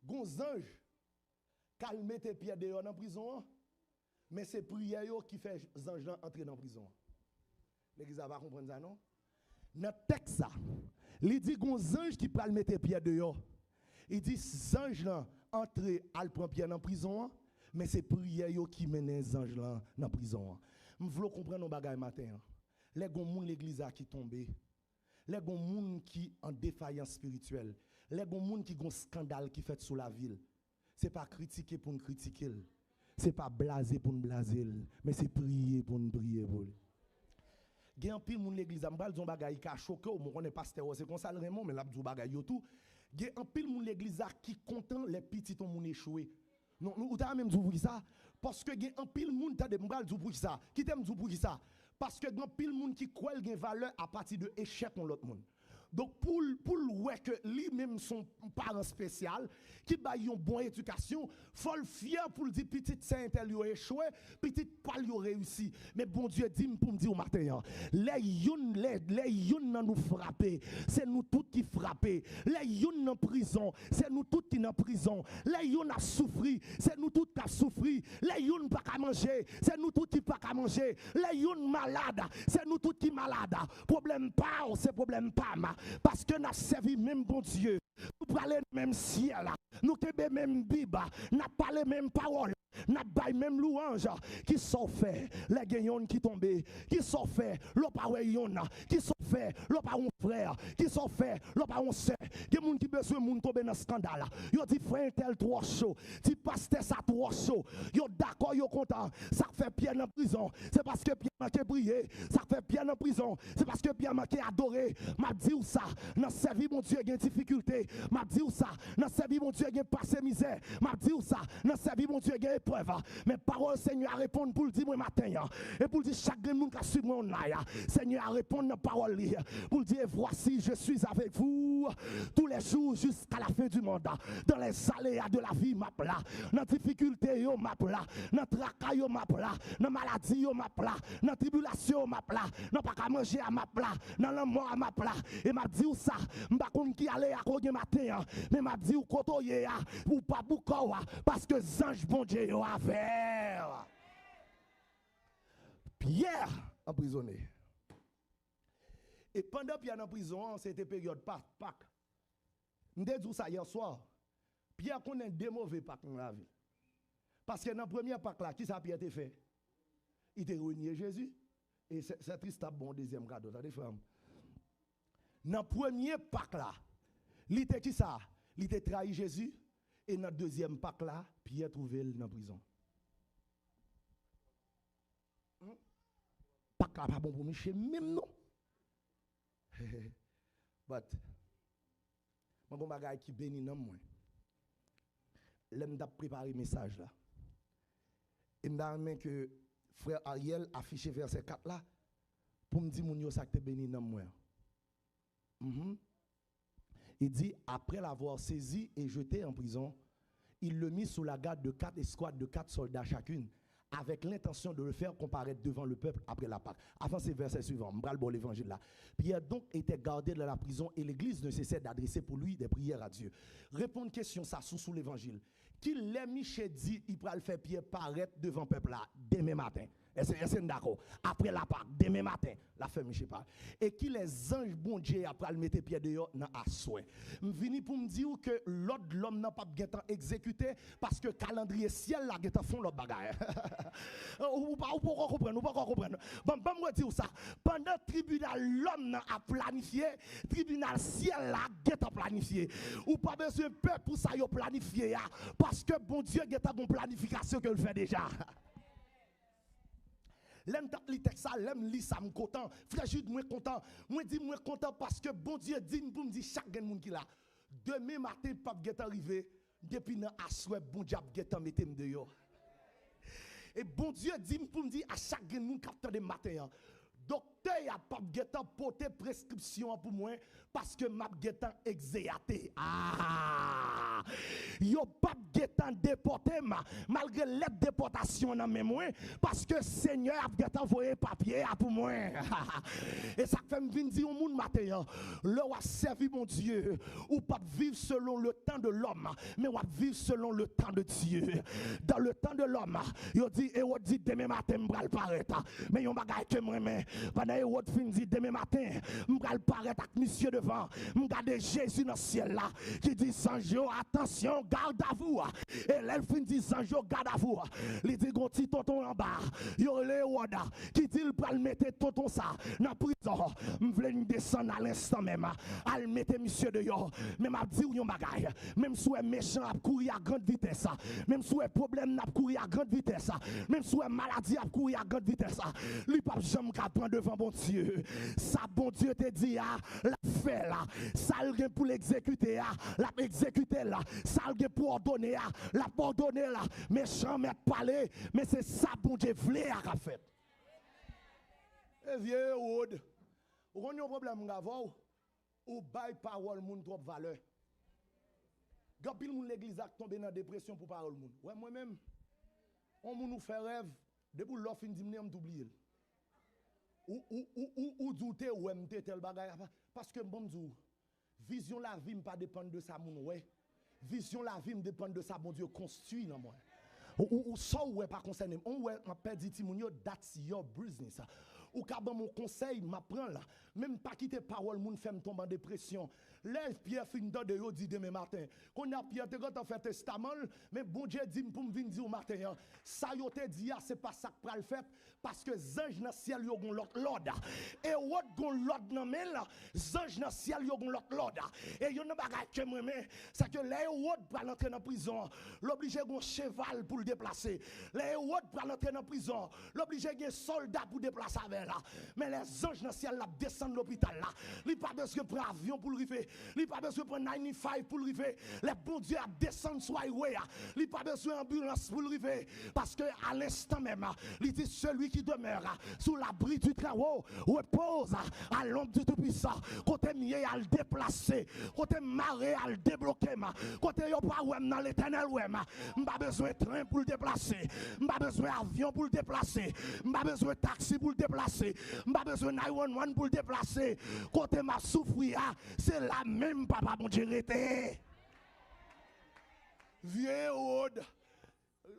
il y a un ange qui met tes pieds dehors dans la prison, mais c'est prière qui fait les anges entrer dans la prison. L'église va comprendre ça, non? Dans le texte, il dit qu'il y a un ange qui peut mettre tes pieds dehors. Il dit, les anges là, entrer à prendre Pierre dans la prison, mais c'est prière qui mène les anges là dans la prison. Je veux comprendre nos bagages matin. Les gens de l'église qui tombé, les gens qui en défaillance spirituelle, les gens qui ont un scandale qui fait sous la ville. Ce n'est pas critiquer pour nous critiquer, ce n'est pas blaser pour nous blaser, mais c'est prier pour nous prier. Il y a un pile de l'église, je vais dire un bagage qui a choqué, je ne sais pas si c'est comme ça le Raymond, mais là, je vais dire un bagage tout. Il y a un pile de l'église qui content les petits ont échoué. Non, ou t'as même dit ça parce que il y a un pile de monde t'as m'bral dit pour ça. Qui t'aime dit pour ça parce que un pile de monde qui croit qu'il y a valeur à partir de échec dans l'autre monde. Donc pour ouais que lui même son parent spécial qui ba une bonne éducation, faut le fier pour le dire petite saint tel yo échoué, petite pas yo réussi. Mais bon Dieu dit pour me dire au matin, les youn nan nous frapper, c'est nous tous qui frapper. Les youn dans prison, c'est nous tous qui dans prison. Les youn a souffri, c'est nous tous qui a souffri. Les youn pas qu'à manger, c'est nous tous qui pas qu'à manger. Les youn malade, c'est nous tous qui malade. Problème pas, c'est problème pas ma. Parce que nous avons servi même bon Dieu. Nous parlons même ciel. Nous avons même Bible. Nous parlons même parole. Nous avons même louange. Qui sont faits les gagnants qui tombent. Qui sont faits le paroyon. Qui sont faits le paron frère. Qui sont faits le paron sœur. Des gens qui besoin de tomber dans le scandale. Ils disent frère tel trop chaud. Si pasteur ça trop chaud. Ils d'accord, ils content. Ça fait Pierre dans prison. C'est parce que Pierre m'a prié. Ça fait Pierre dans prison. C'est parce que Pierre m'a adoré. M'a dit ça. Dans sa vie, mon Dieu, il y a des difficultés. M'a dit ça. Dans sa vie, mon Dieu, il y a passé misère. M'a dit ça. Dans sa vie, mon Dieu, il y a épreuve. Mais parole, Seigneur, à répondre pour le dire, moi, matin. Et pour le dire, chaque monde qui a suivi mon live. Seigneur, à répondre dans parole. Pour le dire, voici, je suis avec vous tous les jours jusqu'à la fin du mandat. Dans les aléas de la vie, m'a là. Dans la difficulté, m'a là. Dans le tracas, m'a là. Dans la maladie, m'a là. Dans la tribulation, m'a là. Dans pas qu'à manger, m'a là. Dans la mort, m'a là. Et m'a dit ça, m'a kon qui allait à cause matin, mais m'a dit ou kotoye ou pas beaucoup parce que ange bon Dieu yo a faire. Pierre emprisonné. Et pendant Pierre en prison, c'était période Pâques. M'dé dit ça hier soir. Pierre connaît deux mauvais Pâques dans la vie. Parce que dans la première Pâques là, qui ça Pierre t'a fait? Il t'a renié Jésus et c'est triste bon deuxième cadeau, ça des femmes. Dans le premier Pâques là, il était qui ça? Il était trahi Jésus. Et dans le deuxième Pâques là, Pierre trouvé dans la prison. pas bon pour Michel, même non. But, mon bon bagage qui bénit dans moi. L'aime d'ap préparer message là. Et m'dame que frère Ariel affiché verset 4 là pour me dire mon yo ça que béni dans moi. Il dit après l'avoir saisi et jeté en prison, il le mit sous la garde de 4 escouades de 4 soldats chacune, avec l'intention de le faire comparaître devant le peuple après la Pâque. Avant ces versets suivants, m'bral bon l'évangile là. Pierre donc était gardé dans la prison et l'église ne cessait d'adresser pour lui des prières à Dieu. Répondre question ça sous l'évangile. Qui l'a Michel dit, il pourra le faire Pierre paraître devant le peuple là demain matin. Est-ce d'accord? Après la Pâque, demain matin, la femme Michel parle. Et qui les anges bon Dieu après le mettre Pierre dehors dans assoin. M'vini pour me dire que l'autre l'homme n'a pas bien exécuté parce que calendrier ciel là geta font l'autre bagaille. Ou pas comprendre. Bon moi dire ça. Pendant tribunal l'homme a planifié, tribunal ciel là geta planifié. Ou pas besoin peuple pour ça yo planifié parce que bon Dieu geta bon planification que le fait déjà. L'aime tap li texte ça, l'aime li ça me content. Frère Jude moi content. Moi dis moi content parce que bon Dieu dit pour me dire chaque monde qui là. Demain matin pape get arrivé depuis nan aswe bon diable get mettre me dehors. Et bon Dieu dit pour me dire à chaque monde qui attend de matin. Docteur a pas getan porter prescription pour moi parce que m'a getan exéaté. Ah! Yo pas getan déporté malgré l'aide déportation dans mes moi parce que Seigneur a getan envoyé papier pour moi. Et ça fait me venir dire au monde matin, le a servi mon Dieu ou pas vivre selon le temps de l'homme, mais on va vivre selon le temps de Dieu. Dans le temps de l'homme, yo dit et on dit demain matin m'bral paraître. Mais yon bagay que moi mais pendant Hérode fin dit demain matin m'bral paraître avec monsieur devant m'garder Jésus dans le ciel là qui dit Sanjo attention garde à vous et l'elle fin dit Sanjo garde à vous il dit gon ti tonton en bas yo le Hérode qui dit il pral mettre tonton ça dans prison m'vle descendre à l'instant même al mettre monsieur dehors mais m'a dit yon bagay même sous méchant a courir à grande vitesse même sous problème n'a courir à grande vitesse même sous maladie a courir à grande vitesse lui pas jamais qu'à prendre devant bon Dieu ça bon Dieu te dit la fait là ça le pour l'exécuter la exécuter là ça le pour ordonner la pardonner là méchant mais parler mais c'est ça bon Dieu voulait à faire. Et vieux Wood on a un problème gavo ou bail parole moun trop valeur gapil moun l'église a tombé dans dépression pour parole moun ouais moi même on moun nous fait rêve depuis l'offre dit m'm t'oublier ou douter ou m'te tel bagay parce que bon dou vision la vie pas dépendre de ça moun ouais vision la vie dépend de ça bon Dieu construit dans moi ou ça ouais pas concerné on ouais en perdu ti moun yo that's your business ou ka ban mon conseil m'apprend là même pas quitter parole moun fait me tomber en dépression lève Pierre fin de yo dit demain matin qu'on a Pierre te quand fait testament mais bon Dieu dit pour me venir dire au matin ça yo te dit c'est pas ça que pral fait parce que ange dans ciel yo gon l'autre l'ordre et what gon l'ordre dans men là ange dans ciel yo gon l'autre l'ordre et yo ne bagay que moi mais c'est que les autres pral entrer dans prison l'obligé gon cheval pour le déplacer les autres pral entrer dans prison l'obligé gen soldat pour déplacer avec là mais les anges dans ciel là descendent l'hôpital là li pas besoin prendre avion pour river li pas besoin prendre 95 pour river les bon Dieu a descendre sur highway li pas besoin ambulance pour river parce que à l'instant même il dit celui qui demeure sous l'abri du Très-Haut repose à l'ombre du Tout-Puissant côté mieux à le déplacer côté maré à le débloquer côté yo pas ouem dans l'éternel ouem m'pas besoin de train pour le déplacer m'pas besoin d'avion pour le déplacer m'pas besoin de taxi pour le déplacer m'pas besoin de 911 pour le déplacer côté m'a souffrir c'est la même papa mon Dieu était vieux Rod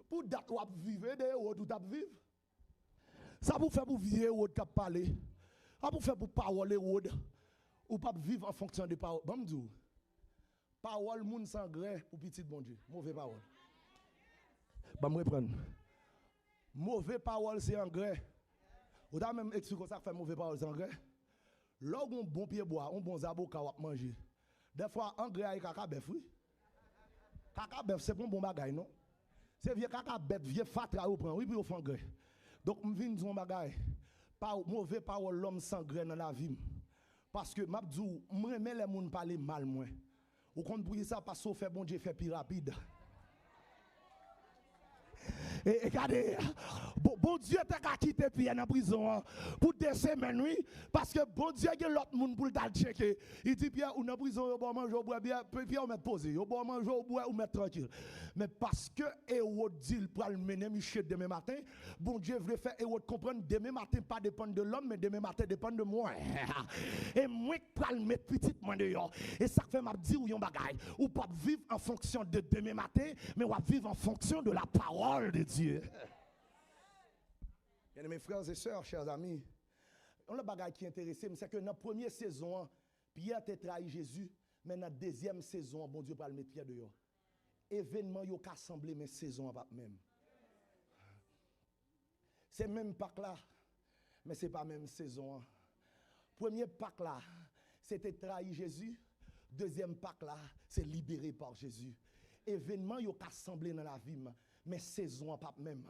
pour date ou vivre de Rod ou t'a vivre ça pour faire pour vieux Rod qui parler ça pour faire pour parole Rod ou pas vivre en fonction de parole bon m'dou parole moun sans grain pour petit bon Dieu mauvais parole bah me reprendre mauvais parole c'est en grain ou t'as même expliqué ça fait mauvais parole c'est en grain là on bon pied bois on bon zabo ka manger des fois en grain avec caca bœuf oui caca bœuf c'est bon bagay non c'est vieux caca bœuf vieux fatra ou prend oui puis au fond grain donc me vinn son bagay mauvais parole l'homme sans graine dans la vie. Parce que m'abdou, moi les gens parler mal moi. Ou compte pour ça parce que fait bon Dieu fait plus rapide. Et regardez, bon Dieu t'a quitté Pierre en prison pour 2 semaines, oui, parce que bon Dieu a l'autre monde pour le checker. Il dit Pierre, ou en prison, vous bon manger, vous boire bien, Pierre, vous mettre posé, vous bon manger, vous boire, vous mettre tranquille. Mais parce que Hérode dit il pour le mener Michel demain matin, bon Dieu veut faire Hérode comprendre demain matin pas dépendre de l'homme, mais demain matin dépend de moi. Et moi qui pour le mettre petit moi dehors. Et ça fait m'a dire ou yon bagaille, ou pas vivre en fonction de demain matin, mais on va vivre en fonction de la parole de Dieu. Bien mes frères et sœurs, chers amis, on le bagaille qui est intéressé, c'est que dans la première saison, Pierre a trahi Jésus, mais dans la deuxième saison, bon Dieu va le mettre Pierre dehors. Événement yo ka semblé mais saison pas même. C'est même Pâques là, mais c'est pas même saison. Premier Pâques là, c'était trahi Jésus. Deuxième Pâques là, c'est libéré par Jésus. Événement yo ka semblé dans la vie, mais saison pas même.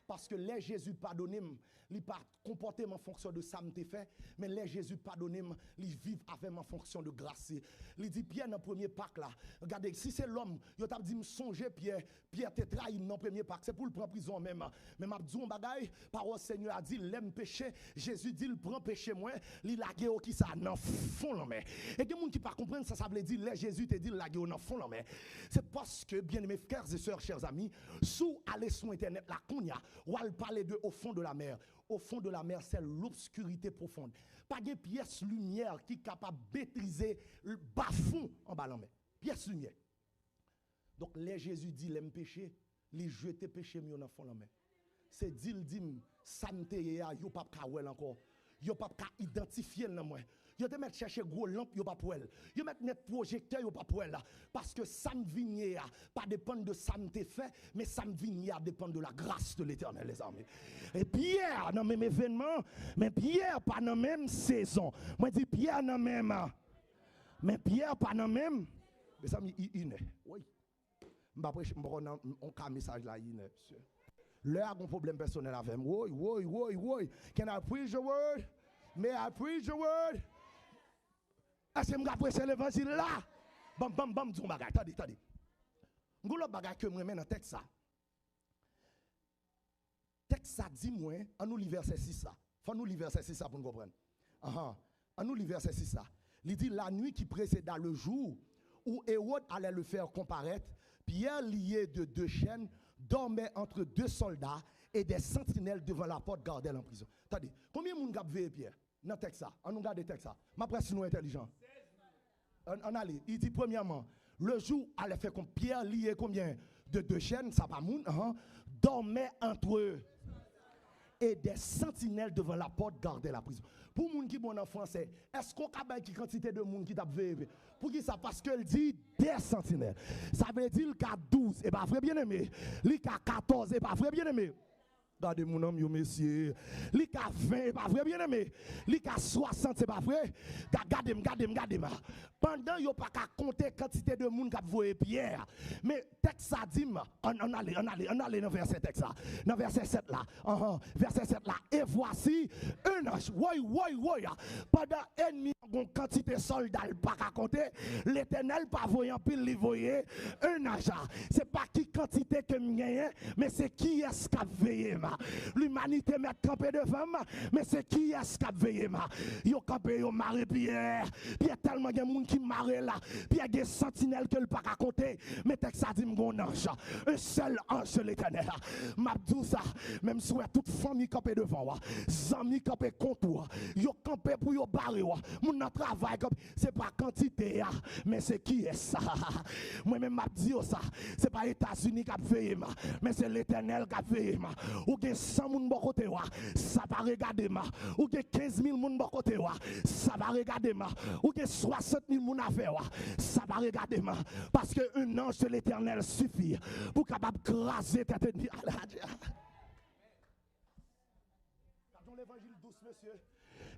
Parce que les Jésus pardonné, il pas comporté en fonction de ça me fait, mais les Jésus pardonné, il vivent avec en fonction de grâce. Il dit Pierre dans le premier Pâques là, regardez, si c'est l'homme, il t'a dit me songer Pierre te trahi dans le premier Pâques, c'est pour le prendre prison même. Mais m'a dit on bagaille, parole Seigneur a dit l'aime péché, Jésus dit il prend péché moi, il lagué au qui ça dans fond là mais. Et des gens qui pas comprendre ça veut dire les Jésus te dit lagué dans fond là mais. C'est parce que bien mes frères et sœurs, chers amis, sous aller sur internet la kounya ou elle parler de au fond de la mer. Au fond de la mer, c'est l'obscurité profonde. Pas de pièce lumière qui est capable de maîtriser le bas fond en bas de la mer. Pièce lumière. Donc, les Jésus dit, l'aime péché, les jeter péché mieux dans fond de la mer. C'est dit, il dit, santé, yo pas kawel encore. Yo pas identifier dans moi. Yo te mettre chercher gros lampe yo pas pour elle. Yo mettre net projecteur yo pas pour elle parce que ça me vigne pas dépendre de ça me fait mais ça me vigne dépend de la grâce de l'Éternel les amis. Et Pierre dans même événement mais Pierre pas dans même saison. Moi dis Pierre dans même mais Pierre pas dans même mais ça il oui. M'pa prêcher on ka message là il monsieur. Là a un problème personnel avec moi. Oui. Can I preach the word? May I preach the word? Est-ce que je vais prêcher l'évangile là? Bam, dis un bagage. Attendez. Nous avons un bagage que moi mets dans le texte ça. Texte ça dit moi, en nous lire verset 6 ça. Faut nous lire verset 6 ça pour nous comprendre. En nous lire verset 6 ça. Il dit la nuit qui précéda le jour où Hérode allait le faire comparaître, Pierre lié de 2 chaînes dormait entre 2 soldats et des sentinelles devant la porte gardaient en prison. Attendez, combien de monde a veillé Pierre dans le texte ça? On nous garde le texte ça. Ma presse nous intelligent. On allait, il dit premièrement, le jour allait faire comme Pierre lié combien de 2 chaînes, ça pas moun, dormait entre eux et des sentinelles devant la porte gardaient la prison. Pour les gens qui sont en français, est-ce qu'on a une quantité de monde qui t'a veillé? Pour qui ça? Parce qu'elle dit des sentinelles. Ça veut dire qu'il y a 12, et pas vrai bien aimé. Il y a 14, et pas vrai bien aimé. Regardez mon homme, monsieur. Il y a 20, pas vrai bien aimé. Il y a 60, c'est pas vrai. Regardez-moi. Pendant qu'il n'y a pas qu'à compter la quantité de monde qui a vu Pierre. Mais texte ça dit, on allait dans verset texte là. Dans verset 7 là. Verset 7 là. Et voici un ange. Oui. Pendant ennemi, une quantité de soldats pas qu'à compter. L'Éternel pas voyant pile, il voyait un ange. C'est pas qui quantité que me gagne, mais c'est qui est-ce qui a veillé. L'humanité met campé devant moi, mais c'est qui est-ce qui a veillé ma? Yo campé yo maré Pierre. Pierre tellement de monde qui maré là. Pierre des sentinelles que le pas raconter. Mais texte ça dit mon ange. Un seul ange de l'Éternel. M'a dit ça, même si toute famille campé devant moi, amis campé contre toi. Yo campé pour yo barrer moi. Mon travail c'est pas quantité mais c'est qui est ça? Moi même m'a dit ça, c'est pas États-Unis qui a veillé ma, mais c'est l'Éternel qui a veillé ma. Ou gen 100 moun bon côté wa, ça va regarder ma. Ou gen 15 000 moun bon côté wa, ça va regarder ma. Ou gen 60 000 moun a fait wa, ça va regarder ma. Parce que un ange de l'Éternel suffit pour capable craser tête ennemi. Gardons l'évangile douce monsieur.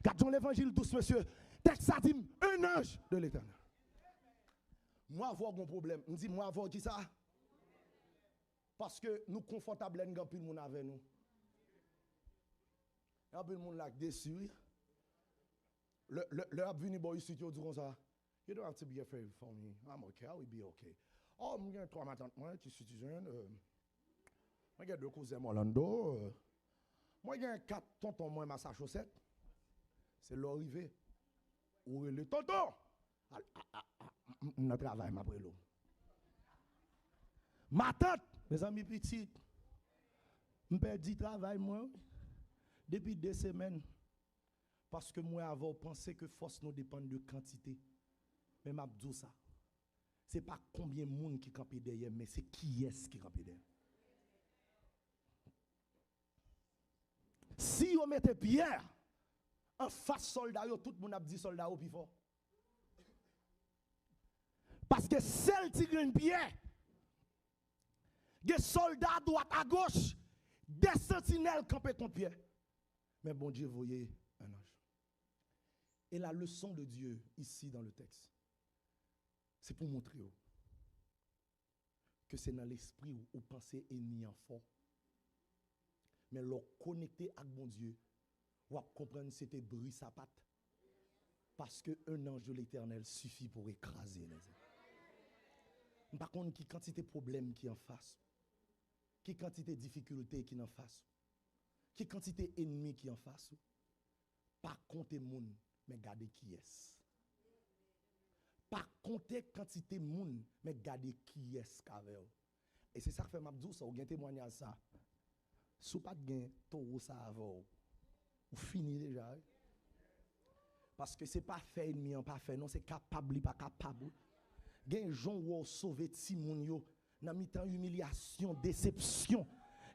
Gardons l'évangile douce monsieur. Texte ça dit un ange de l'Éternel. Moi avoir un problème, on dit moi avoir qui ça? Parce que nous confortables en pile moun avec nous. Il y a plein de monde là déçu. Le a venu boy ici, tu dis comme ça. You don't have to be afraid for me. I'm okay. I will be okay. Oh, moi j'ai 3 matantes, moi, je suis jeune. Moi j'ai 2 cousins à Orlando. Moi j'ai 4 tontons moi Massachusetts. C'est l'arrivée. Où est le tonton? Notre travail m'a pris l'eau. Ma tante, mes amis petites, je perdu travail moi depuis 2 semaines. Parce que moi avant pensé que force nous dépend de quantité. Mais m'a dit ça. C'est pas combien de monde qui campe derrière, mais c'est qui est-ce qui campe derrière. Si on mettait Pierre en face soldat, tout le monde a dit soldat au plus fort. Parce que celle qui gagne Pierre, des soldats à droite à gauche, des sentinelles campés contre Pierre. Mais bon Dieu voyait un ange. Et la leçon de Dieu ici dans le texte, c'est pour montrer que c'est dans l'esprit où pensée ennemi en fort. Mais leur connecter avec bon Dieu, ou à comprendre que c'était bruit sa patte. Parce qu'un ange de l'Éternel suffit pour écraser les hommes. Par contre, qui quantité de problèmes qui en face, qui quantité de difficultés qui en face, qui quantité d'ennemis qui en face, pas compter moun, mais garder qui est. Pas compter quantité de moun, mais garder qui est qu'avec. Et c'est ça que fait m'abdou ça, ou gen témoignage ça. Sou pas gen toro ça avant, ou fini déjà. Parce que c'est pas fait ennemi, pas fait, non, c'est capable, pas capable. Gen gens ou sauver ti moun yo, nan mi-temps humiliation, déception.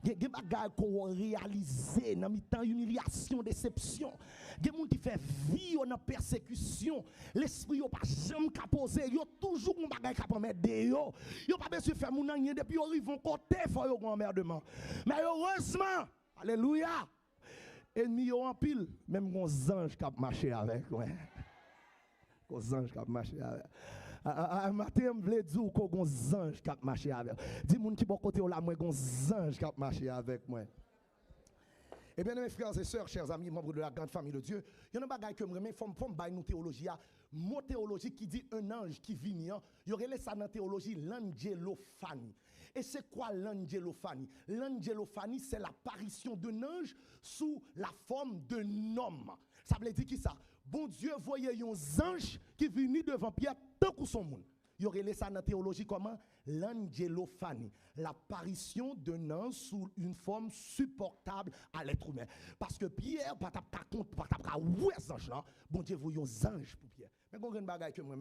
Gen bagay qu'on réaliser nan mi-temps humiliation, déception. Gen moun qui fait vie en persécution, l'esprit yo pas jamais ka poser, yo toujours un bagay ka prendre de yo. Yo pas besoin faire moun rien depuis yo arrive côté faut yo emmerdement. Mais heureusement, alléluia. Ennemi yo en pile, même gon ange qui a marché avec, ouais. Gon ange qui a marché avec. Un matin, je voulais dire qu'on a un ange qui a marché avec. Dis-moi qui bon côté là, moi, un ange qui a marché avec moi. Eh bien, mes frères et sœurs, chers amis, membres de la grande famille de Dieu, il y a un bagage que je me fais bailler nous théologie. Mon théologie qui dit un ange qui vient, il y aurait ça dans la théologie, l'angelophanie. Et c'est quoi l'angelophanie? L'angelophanie, c'est l'apparition d'un ange sous la forme d'un homme. Ça veut dire qui ça? Bon Dieu voyait un ange qui venait devant Pierre tant que son monde. Il y aurait ça dans la théologie comment? L'angelophanie, l'apparition d'un ange sous une forme supportable à l'être humain. Parce que Pierre, pas ouais ange là, bon Dieu voyait un ange pour Pierre. Mais quand on bagaille que moi,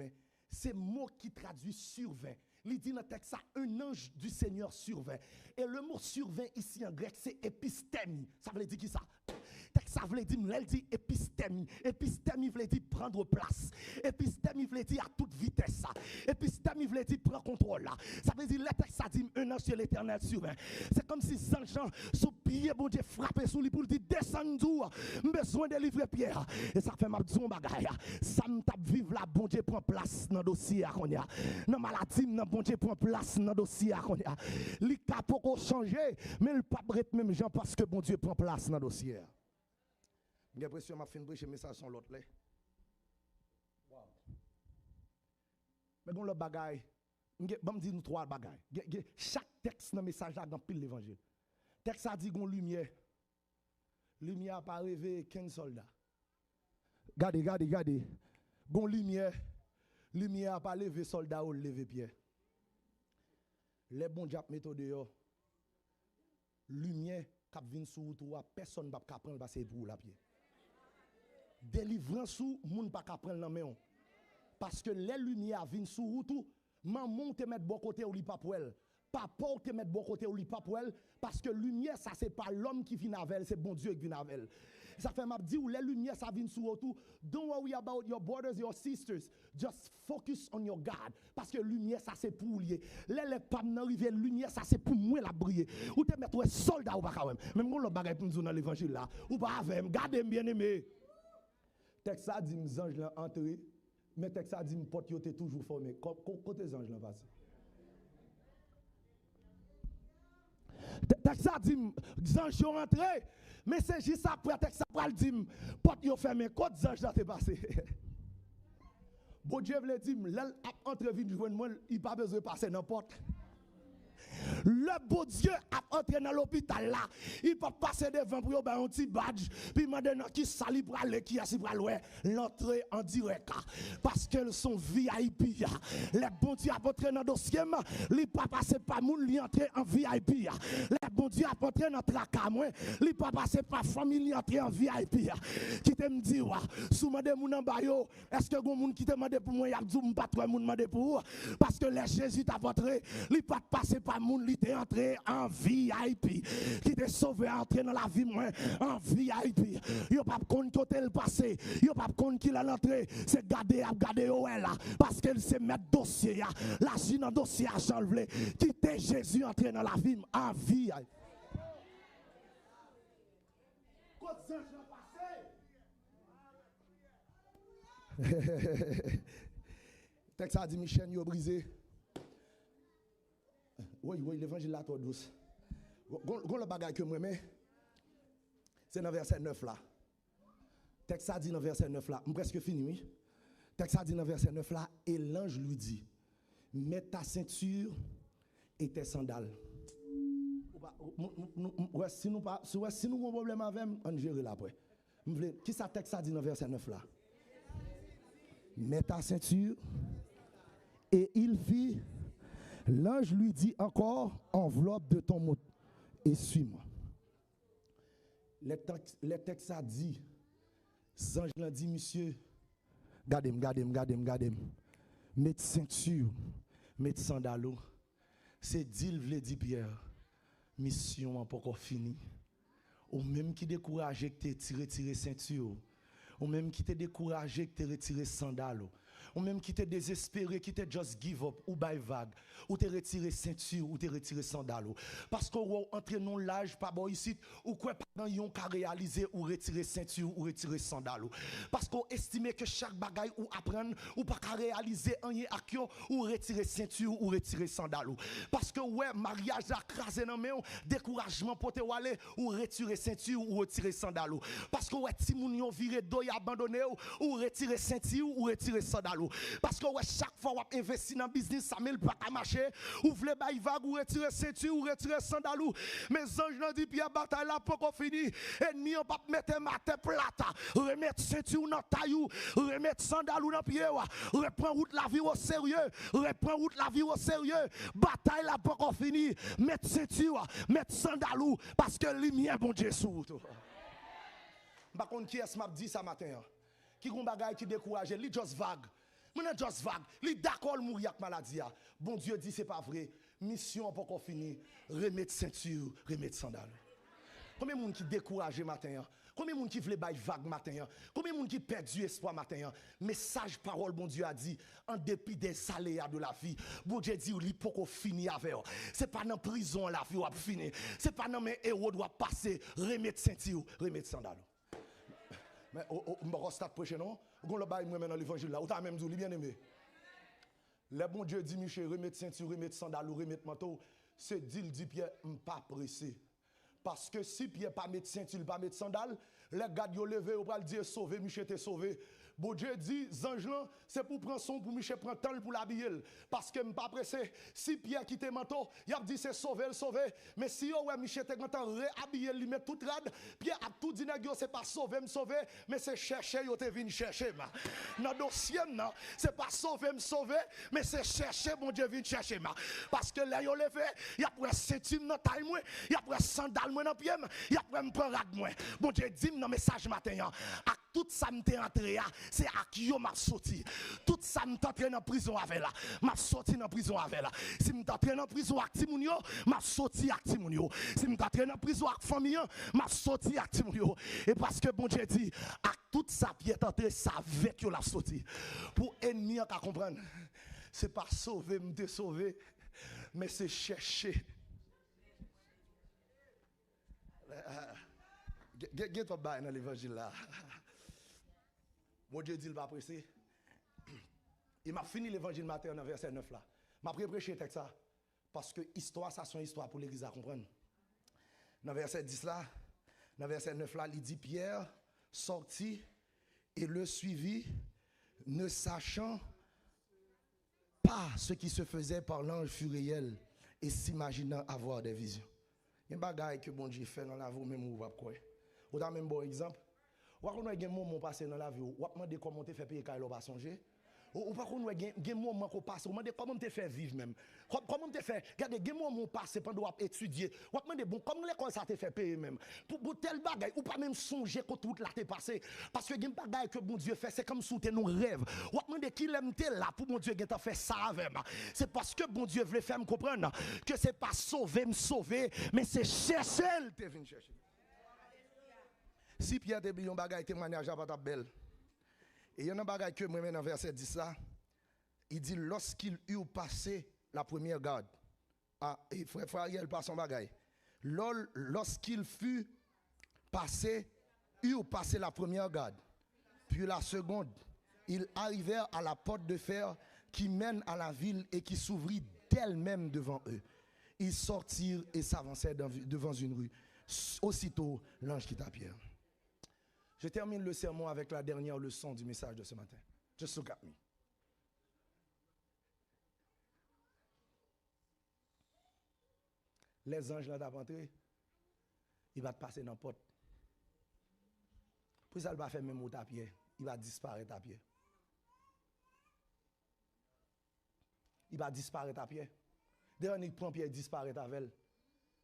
c'est mot qui traduit survint. Il dit dans le texte ça, un ange du Seigneur survint. Et le mot survint ici en grec, c'est épistémie. Ça veut dire qui ça? Ça veut dire, elle dit épistémie. Épistémie veut dire prendre place. Épistémie veut dire à toute vitesse. Épistémie veut dire prendre contrôle. Ça veut dire, le texte ça dit, un ange de l'Éternel survint. C'est comme si Jean, sous pied, bon Dieu, frappé sous lui pour dire, descends, besoin de livrer Pierre. Et ça fait ma petite bagaille. Ça me tape vivre là, bon Dieu, prend place dans le dossier. Dans maladie, bon Dieu, prend place dans le dossier. Les cas pour changer, mais le pas même gens parce que bon Dieu prend place dans le dossier. J'ai l'impression que je vais prêcher message sur l'autre. Wow. Mais bon, le bagaille, je vais dire nous 3 bagailles. Chaque texte dans le message là, dans pile l'évangile. Le texte a dit qu'on lumière. Lumière n'a pas rêvé 15 soldats. Regardez. Bon lumière. Lumière n'a pas levé soldat ou levé pierre. Les bons diables méthode dehors. Lumière qui vient sur toi, personne ne va pas prendre passer pour la pied. Délivrance ou moun pas prendre la main. Parce que les lumières viennent sur tout, maman te met bon côté ou li pas pour elle. Papa te met bon côté ou li pas pour elle parce que lumière ça c'est pas l'homme qui vient avec elle, c'est bon Dieu qui vient avec elle. Ça fait m'a dit ou les lumières ça vient sur tout. Don't worry about your brothers, your sisters. Just focus on your God parce que lumière ça c'est pour lier. Les pas n'arriver lumière ça c'est pour moi la briller. Ou te mettre un soldat ou pas quand même. Même on le bagay pour nous dans l'évangile là. Ou pas avec gardez bien aimé. Texte ça dit mes anges là entrer, mais texte ça dit porte yo t'es toujours formé. Côté anges là vas-y. Texte ça dit anges sont rentrés, Mais c'est juste après texte ça pral dire porte yo fermé côté ange là t'est passé. Bon Dieu veut dire là entre vite joindre moi, il pas besoin de passer n'importe. Le bon Dieu a entré dans l'hôpital là. Il peut passer devant pour avoir un petit badge. Puis maintenant qui sali pour aller, qui a si pour aller, l'entrée en direct. Parce qu'elles sont VIP. Les bon Dieu a entré dans le dossier. Il pas passer par moun, il entré en VIP. Les bon Dieu a entré dans le tracas. Il pas passer par famille, il entré en VIP. Qui te me dit, sous mande moun en bayo, est-ce que vous moun qui te demande pour moi, il y a dit, pas trop moun demande pour parce que les Jésus t'a entré, il pas passer par moun, il est entré en VIP. Qui te sauvé entrer dans la vie moi en VIP. Yo pas compte côté le passé, yo pas compte qui l'a entré, c'est garder là parce qu'elle se met dossier la Chine dans dossier à Jean Vlé. Qui te Jésus entré dans la vie en VIP. Texte a dit Michel yo brisé. Oui, l'évangile là trop douce. Gon le bagage que moi mais c'est dans verset 9 là. Texte a dit dans verset 9 là, presque fini oui. Texte a dit dans verset 9 là et l'ange lui dit mets ta ceinture et tes sandales. Si nous avons un problème avec on gère là après. Qui ça texte a dit dans verset 9 là? Mets ta ceinture et il fit. L'ange lui dit encore, enveloppe de ton mot et suis-moi. Le texte a dit, l'ange l'a dit, monsieur, gardez. Mets ceinture, mets sandalo. C'est dit, vle dit Pierre, mission n'a pas encore fini. Ou même qui découragé que tu tirer ceinture. Ou même qui te découragé que tu retirer sandalo. Ou même qui te désespéré, qui te just give up, ou by vague, ou te retiré ceinture, ou te retiré sandalo. Parce que ou entre non l'âge, pas bon ici, ou quoi pas yon ka réaliser, ou retirer ceinture, ou retirer sandalo. Parce qu'on estime que chaque bagaille ou apprendre, ou pas ka réaliser un yé akyo, ou retirer ceinture, ou retirer sandalo. Parce que ouais, mariage a crasé dans main, découragement pour te aller, ou retirer ceinture, ou retirer sandalo. Parce que ouais, ti moun yon viré doy abandonné, ou retirer ceinture, ou retirer sandalo. Parce que ouais, chaque fois qu'on investit dans le business, ça ne peut pas marcher. Ou voulez bailler vague, ou retirer ceinture, ou retirer sandalou. Mais anges n'ont dit, Pierre, bataille là, pour qu'on finisse. Ennemi, on va mettre ma tête plate. Remettre ceinture dans taille, remettre sandalou dans pied. Reprendre route la vie au sérieux. Reprendre route la vie au sérieux. Bataille là, pour qu'on finisse. Mettre ceinture, mettre sandalou. Parce que lumière, bon Dieu, sous tout. Par contre, qui est-ce m'a dit ça matin? Qui gon bagay qui décourage, li just vague. Maintenant just vague, li d'accord mourir avec maladie. Bon Dieu dit c'est pas vrai. Mission pas qu'on fini, remettre ceinture, remettre sandales. Combien de monde qui découragé matin? Combien de monde qui voulait bailler vague matin? Combien de monde qui perdu espoir matin? Message parole bon Dieu a dit en dépit des aléas de la vie. Bon Dieu dit li pas qu'on fini avec. C'est pas dans prison la vie ou a fini. C'est pas dans mes héros doit passer, remettre ceinture, remettre sandales. Mais on va start prêcher non? On le bail moi dans l'évangile là, ou t'as même dit bien aimé. Le bon Dieu dit Michel remettre ceinture, remettre sandales, remettre manteau, c'est dit Pierre pas pressé. Parce que si Pierre pas mettre ceinture, pas mettre sandales, les gars yo levé ou va dire sauver Michel t'es sauvé. Bon Dieu dit ange là, c'est pour prendre son pour Michel prend temps pour l'habiller parce que m'pas pressé. Si Pierre quitte manteau, il a dit c'est sauver. Mais si ouais Michel t'es content réhabiller lui mettre tout rade, Pierre a tout dit nèg c'est pas sauver, mais c'est chercher yo te vinn chercher ma. Dans dossier non, c'est pas sauver, mais c'est chercher bon Dieu vinn chercher ma. Parce que là yo levé, il a pris ceinture dans taille moi, il a pris sandale moi dans pied, il a pris me prendre rade moi. Bon Dieu dit dans message matin à tout ça m'était entré c'est à qui yo m'a sorti. Tout ça m'entraîne en prison avec là. M'a sorti en prison avec là. Si m'entraîne en prison avec Timounio, m'a sorti avec Timounio. Si m'entraîne en prison avec famille, m'a sorti avec Timounio. Et parce que bon Dieu dit à tout ça pied entré ça avec yo la sorti. Pour ennemi à comprendre. C'est pas sauver me sauver mais c'est chercher. Get up dans l'évangile là. Bon Dieu dit il va presser. Il m'a fini l'évangile matin dans verset 9 là. M'a prêché le texte ça parce que histoire ça son histoire pour l'église à comprendre. Dans verset 10 là, Dans verset 9 là, il dit Pierre sortit et le suivit, ne sachant pas ce qui se faisait par l'ange fut réel et s'imaginant avoir des visions. Il y a des bagages que bon Dieu fait dans la vie, même ou pas quoi. Ou dans même bon exemple. Ou quand on a un moment passé dans la vie, ou demander comment tu fais payer quand il pas songer. Ou par contre, il y a un moment qu'on passe, on demande comment tu fais vivre même. Comment tu fais, regardez, il y a un moment passé pendant qu'on étudier. On demande bon, comment l'école ça te fait payer même. Pour tel bagage, ou pas même songer quand tout là t'est passé. Parce que il y a un bagage que bon Dieu fait, c'est comme si tu nos rêves. On demande qui l'aime là pour bon Dieu qui t'a fait ça avec moi. C'est parce que bon Dieu veut faire me comprendre que c'est pas me sauver, mais c'est chercher, te vient chercher. Si Pierre te dit un bagage témoignage à ta belle. Et il y a un bagage que moi dans verset 10 là, il dit lorsqu'il eut passé la première garde. Ah, et frère Ariel passe son bagage. Lorsqu'il fut passé, eut passé la première garde, puis la seconde, ils arrivèrent à la porte de fer qui mène à la ville et qui s'ouvrit d'elle-même devant eux. Ils sortirent et s'avancèrent devant une rue. Aussitôt, l'ange quitta Pierre. Je termine le sermon avec la dernière leçon du message de ce matin. Just look at me. Les anges là d'entrée, il va te passer dans la porte. Puis ça, il va faire même au pied. Il va disparaître à pied. Il va disparaître à pied. Dernier prend pied, il disparaît avec elle.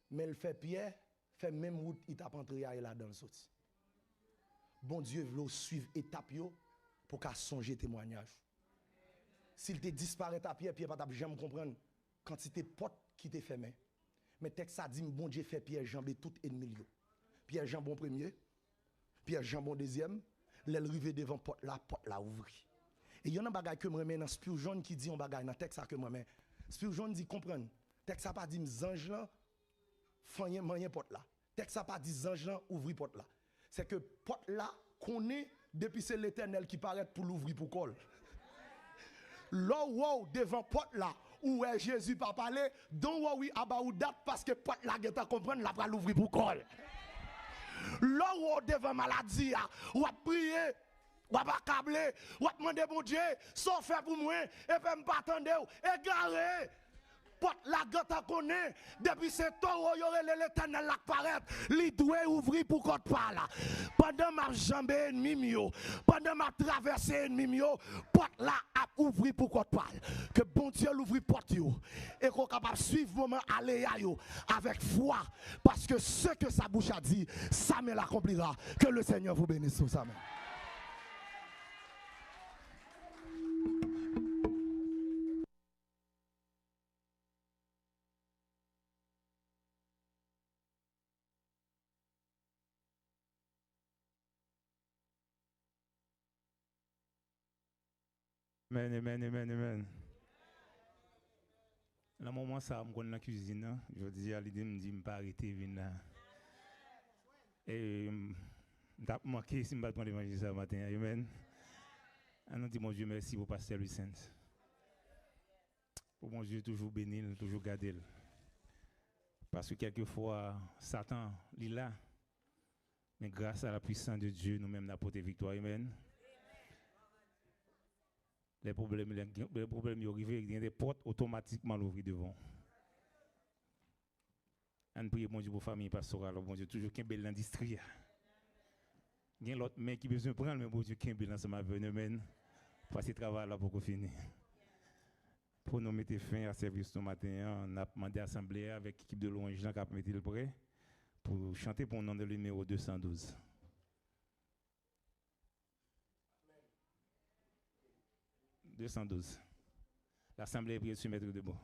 Mais il fait pied, fait même route, il t'a entré là dans le sorti. Bon Dieu veut suivre étape pour qu'à songer témoignage. S'il te disparaît à pied, Pierre pas jamais comprendre quantité porte qui te fermé. Mais texte ça dit bon Dieu fait Pierre jambé tout ennemi. Pierre jambon premier, Pierre jambon deuxième, l'arrivé devant porte la ouvri. Et il y a un bagage que moi dans Spurgeon qui dit un bagage dans texte ça que moi mais Spurgeon dit comprendre. Texte ça pas dit ange là fanyen porte là. Texte ça pas dit ange là ouvri porte là. C'est que porte là connaît depuis c'est l'Éternel qui paraît pour l'ouvrir pour col. Là wow devant porte là où est Jésus pas parler, don't worry about that parce que porte là tu comprendre la va l'ouvrir pour col. Là où devant maladie ou à prier ou à accabler ou à demander bon Dieu sans faire pour moi et puis me pas attendre égaré. Porte la gata connaît depuis ce temps où l'Éternel la paraît li doit ouvrir pour qu'on parle pendant ma jambe ennemi mio pendant ma traversée ennemi mio porte la a ouvrir pour qu'on parle que bon Dieu l'ouvre porte yo et qu'on capable suivre moment aller yo avec foi parce que ce que sa bouche a dit ça me l'accomplira que le Seigneur vous bénisse sur ça même. Amen. Dans le moment ça, je suis dans la cuisine. Je dis à l'idée, je ne dis pas arrêter de venir. Et je suis manqué si je ne vais pas manger ça matin. Amen. Nous disons, mon Dieu, merci pour pasteur Lucent. Pour mon Dieu, toujours bénir, toujours garder. Parce que quelquefois, Satan, il est là. Mais grâce à la puissance de Dieu, nous-mêmes, nous apportons victoire. Amen. Les problèmes y arrivent, il y a des portes automatiquement ouvertes devant. On prie bon Dieu pour la famille pastorale, bon Dieu, toujours qu'un bel industrie. Il y a l'autre main qui besoin de prendre, mais bon Dieu, qu'un bel ensemble avec nous, parce que le travail là pour finir. Pour nous mettre fin à service ce matin, on a demandé à l'Assemblée avec l'équipe de louange qui a mis le prêt pour chanter pour le nom de numéro 212. L'Assemblée est priée de se mettre debout.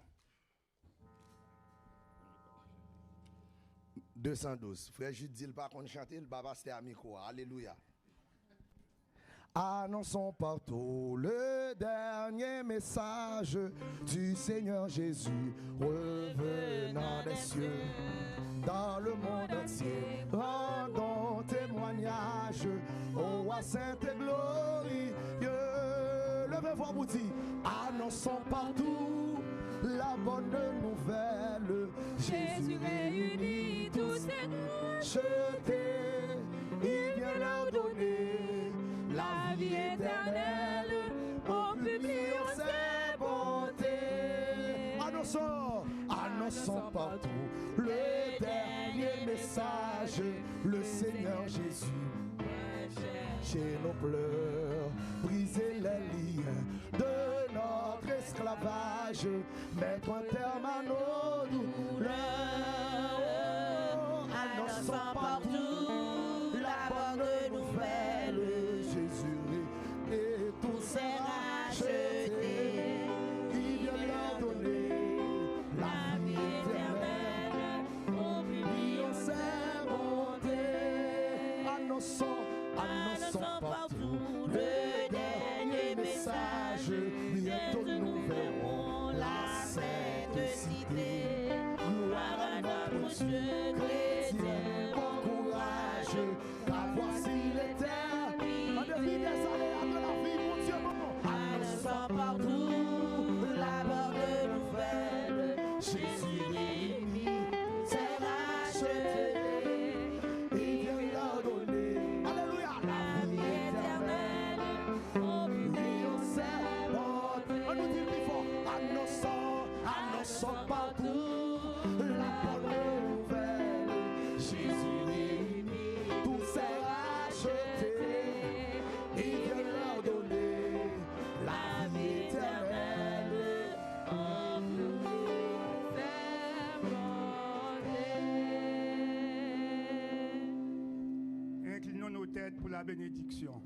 212. Frère Jude dit, il pas qu'on chante, il va passer à micro. Alléluia. Annonçons partout le dernier message du Seigneur Jésus revenant des cieux dans le monde entier. Rendons témoignage au roi saint et glorieux. Levez-vous pour dire, annonçons partout la bonne nouvelle. Jésus réunit tous ses jetez nous donner la vie éternelle, au public ses bontés. Annonçons partout le dernier message, le Seigneur Jésus. Chez nos pleurs, briser les liens de notre esclavage, mettre un terme à nos douleurs. Annonçons partout la bonne nouvelle, Jésus et tous ses rachetés, il vient leur donner la vie éternelle, oublions ses bontés. Annonçons partout le dernier message, bientôt nous verrons la sainte cité. Gloire à notre Dieu chrétien, bon courage, car voici l'éternel. En début des aléas de la vie, mon Dieu, annonçons partout la bonne nouvelle, Jésus réunit, c'est racheté, il vient leur donner, alléluia, la vie éternelle, oublions ses bontés. On nous dit plus fort, annonçons partout la bonne nouvelle, Jésus réunit, tous ses rachetés, il vient leur donner la vie éternelle, oublions ses bontés. Inclinons nos têtes pour la bénédiction.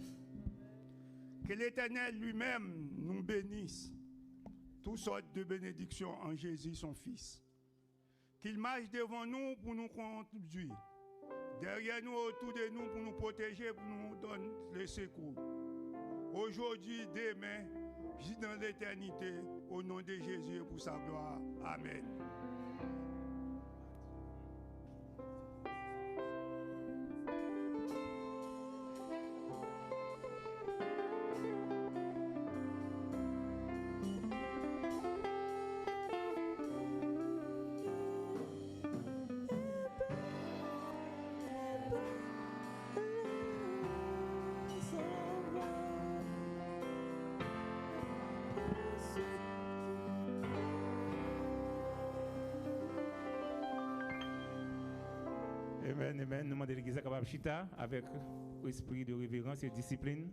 Que l'Éternel lui-même nous bénisse, toutes sortes de bénédictions en Jésus son Fils. Qu'il marche devant nous pour nous conduire, derrière nous, autour de nous pour nous protéger, pour nous donner le secours. Aujourd'hui, demain, jusqu'à dans l'éternité, au nom de Jésus et pour sa gloire. Amen. Amen, amen. Nous demandons l'église capable chita avec esprit de révérence et discipline.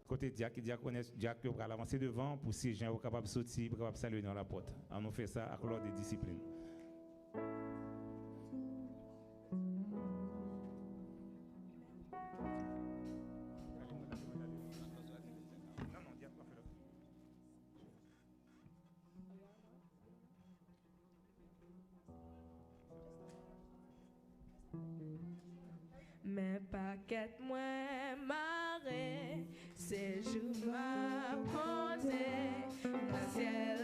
Côté diacre et diaconesse, diacre pour avancer devant pour ces gens capables de sortir, pour capable saluer dans la porte. On nous fait ça à l'ordre de discipline. Mais paquet moins marée, c'est jour m'a compté, dans ciel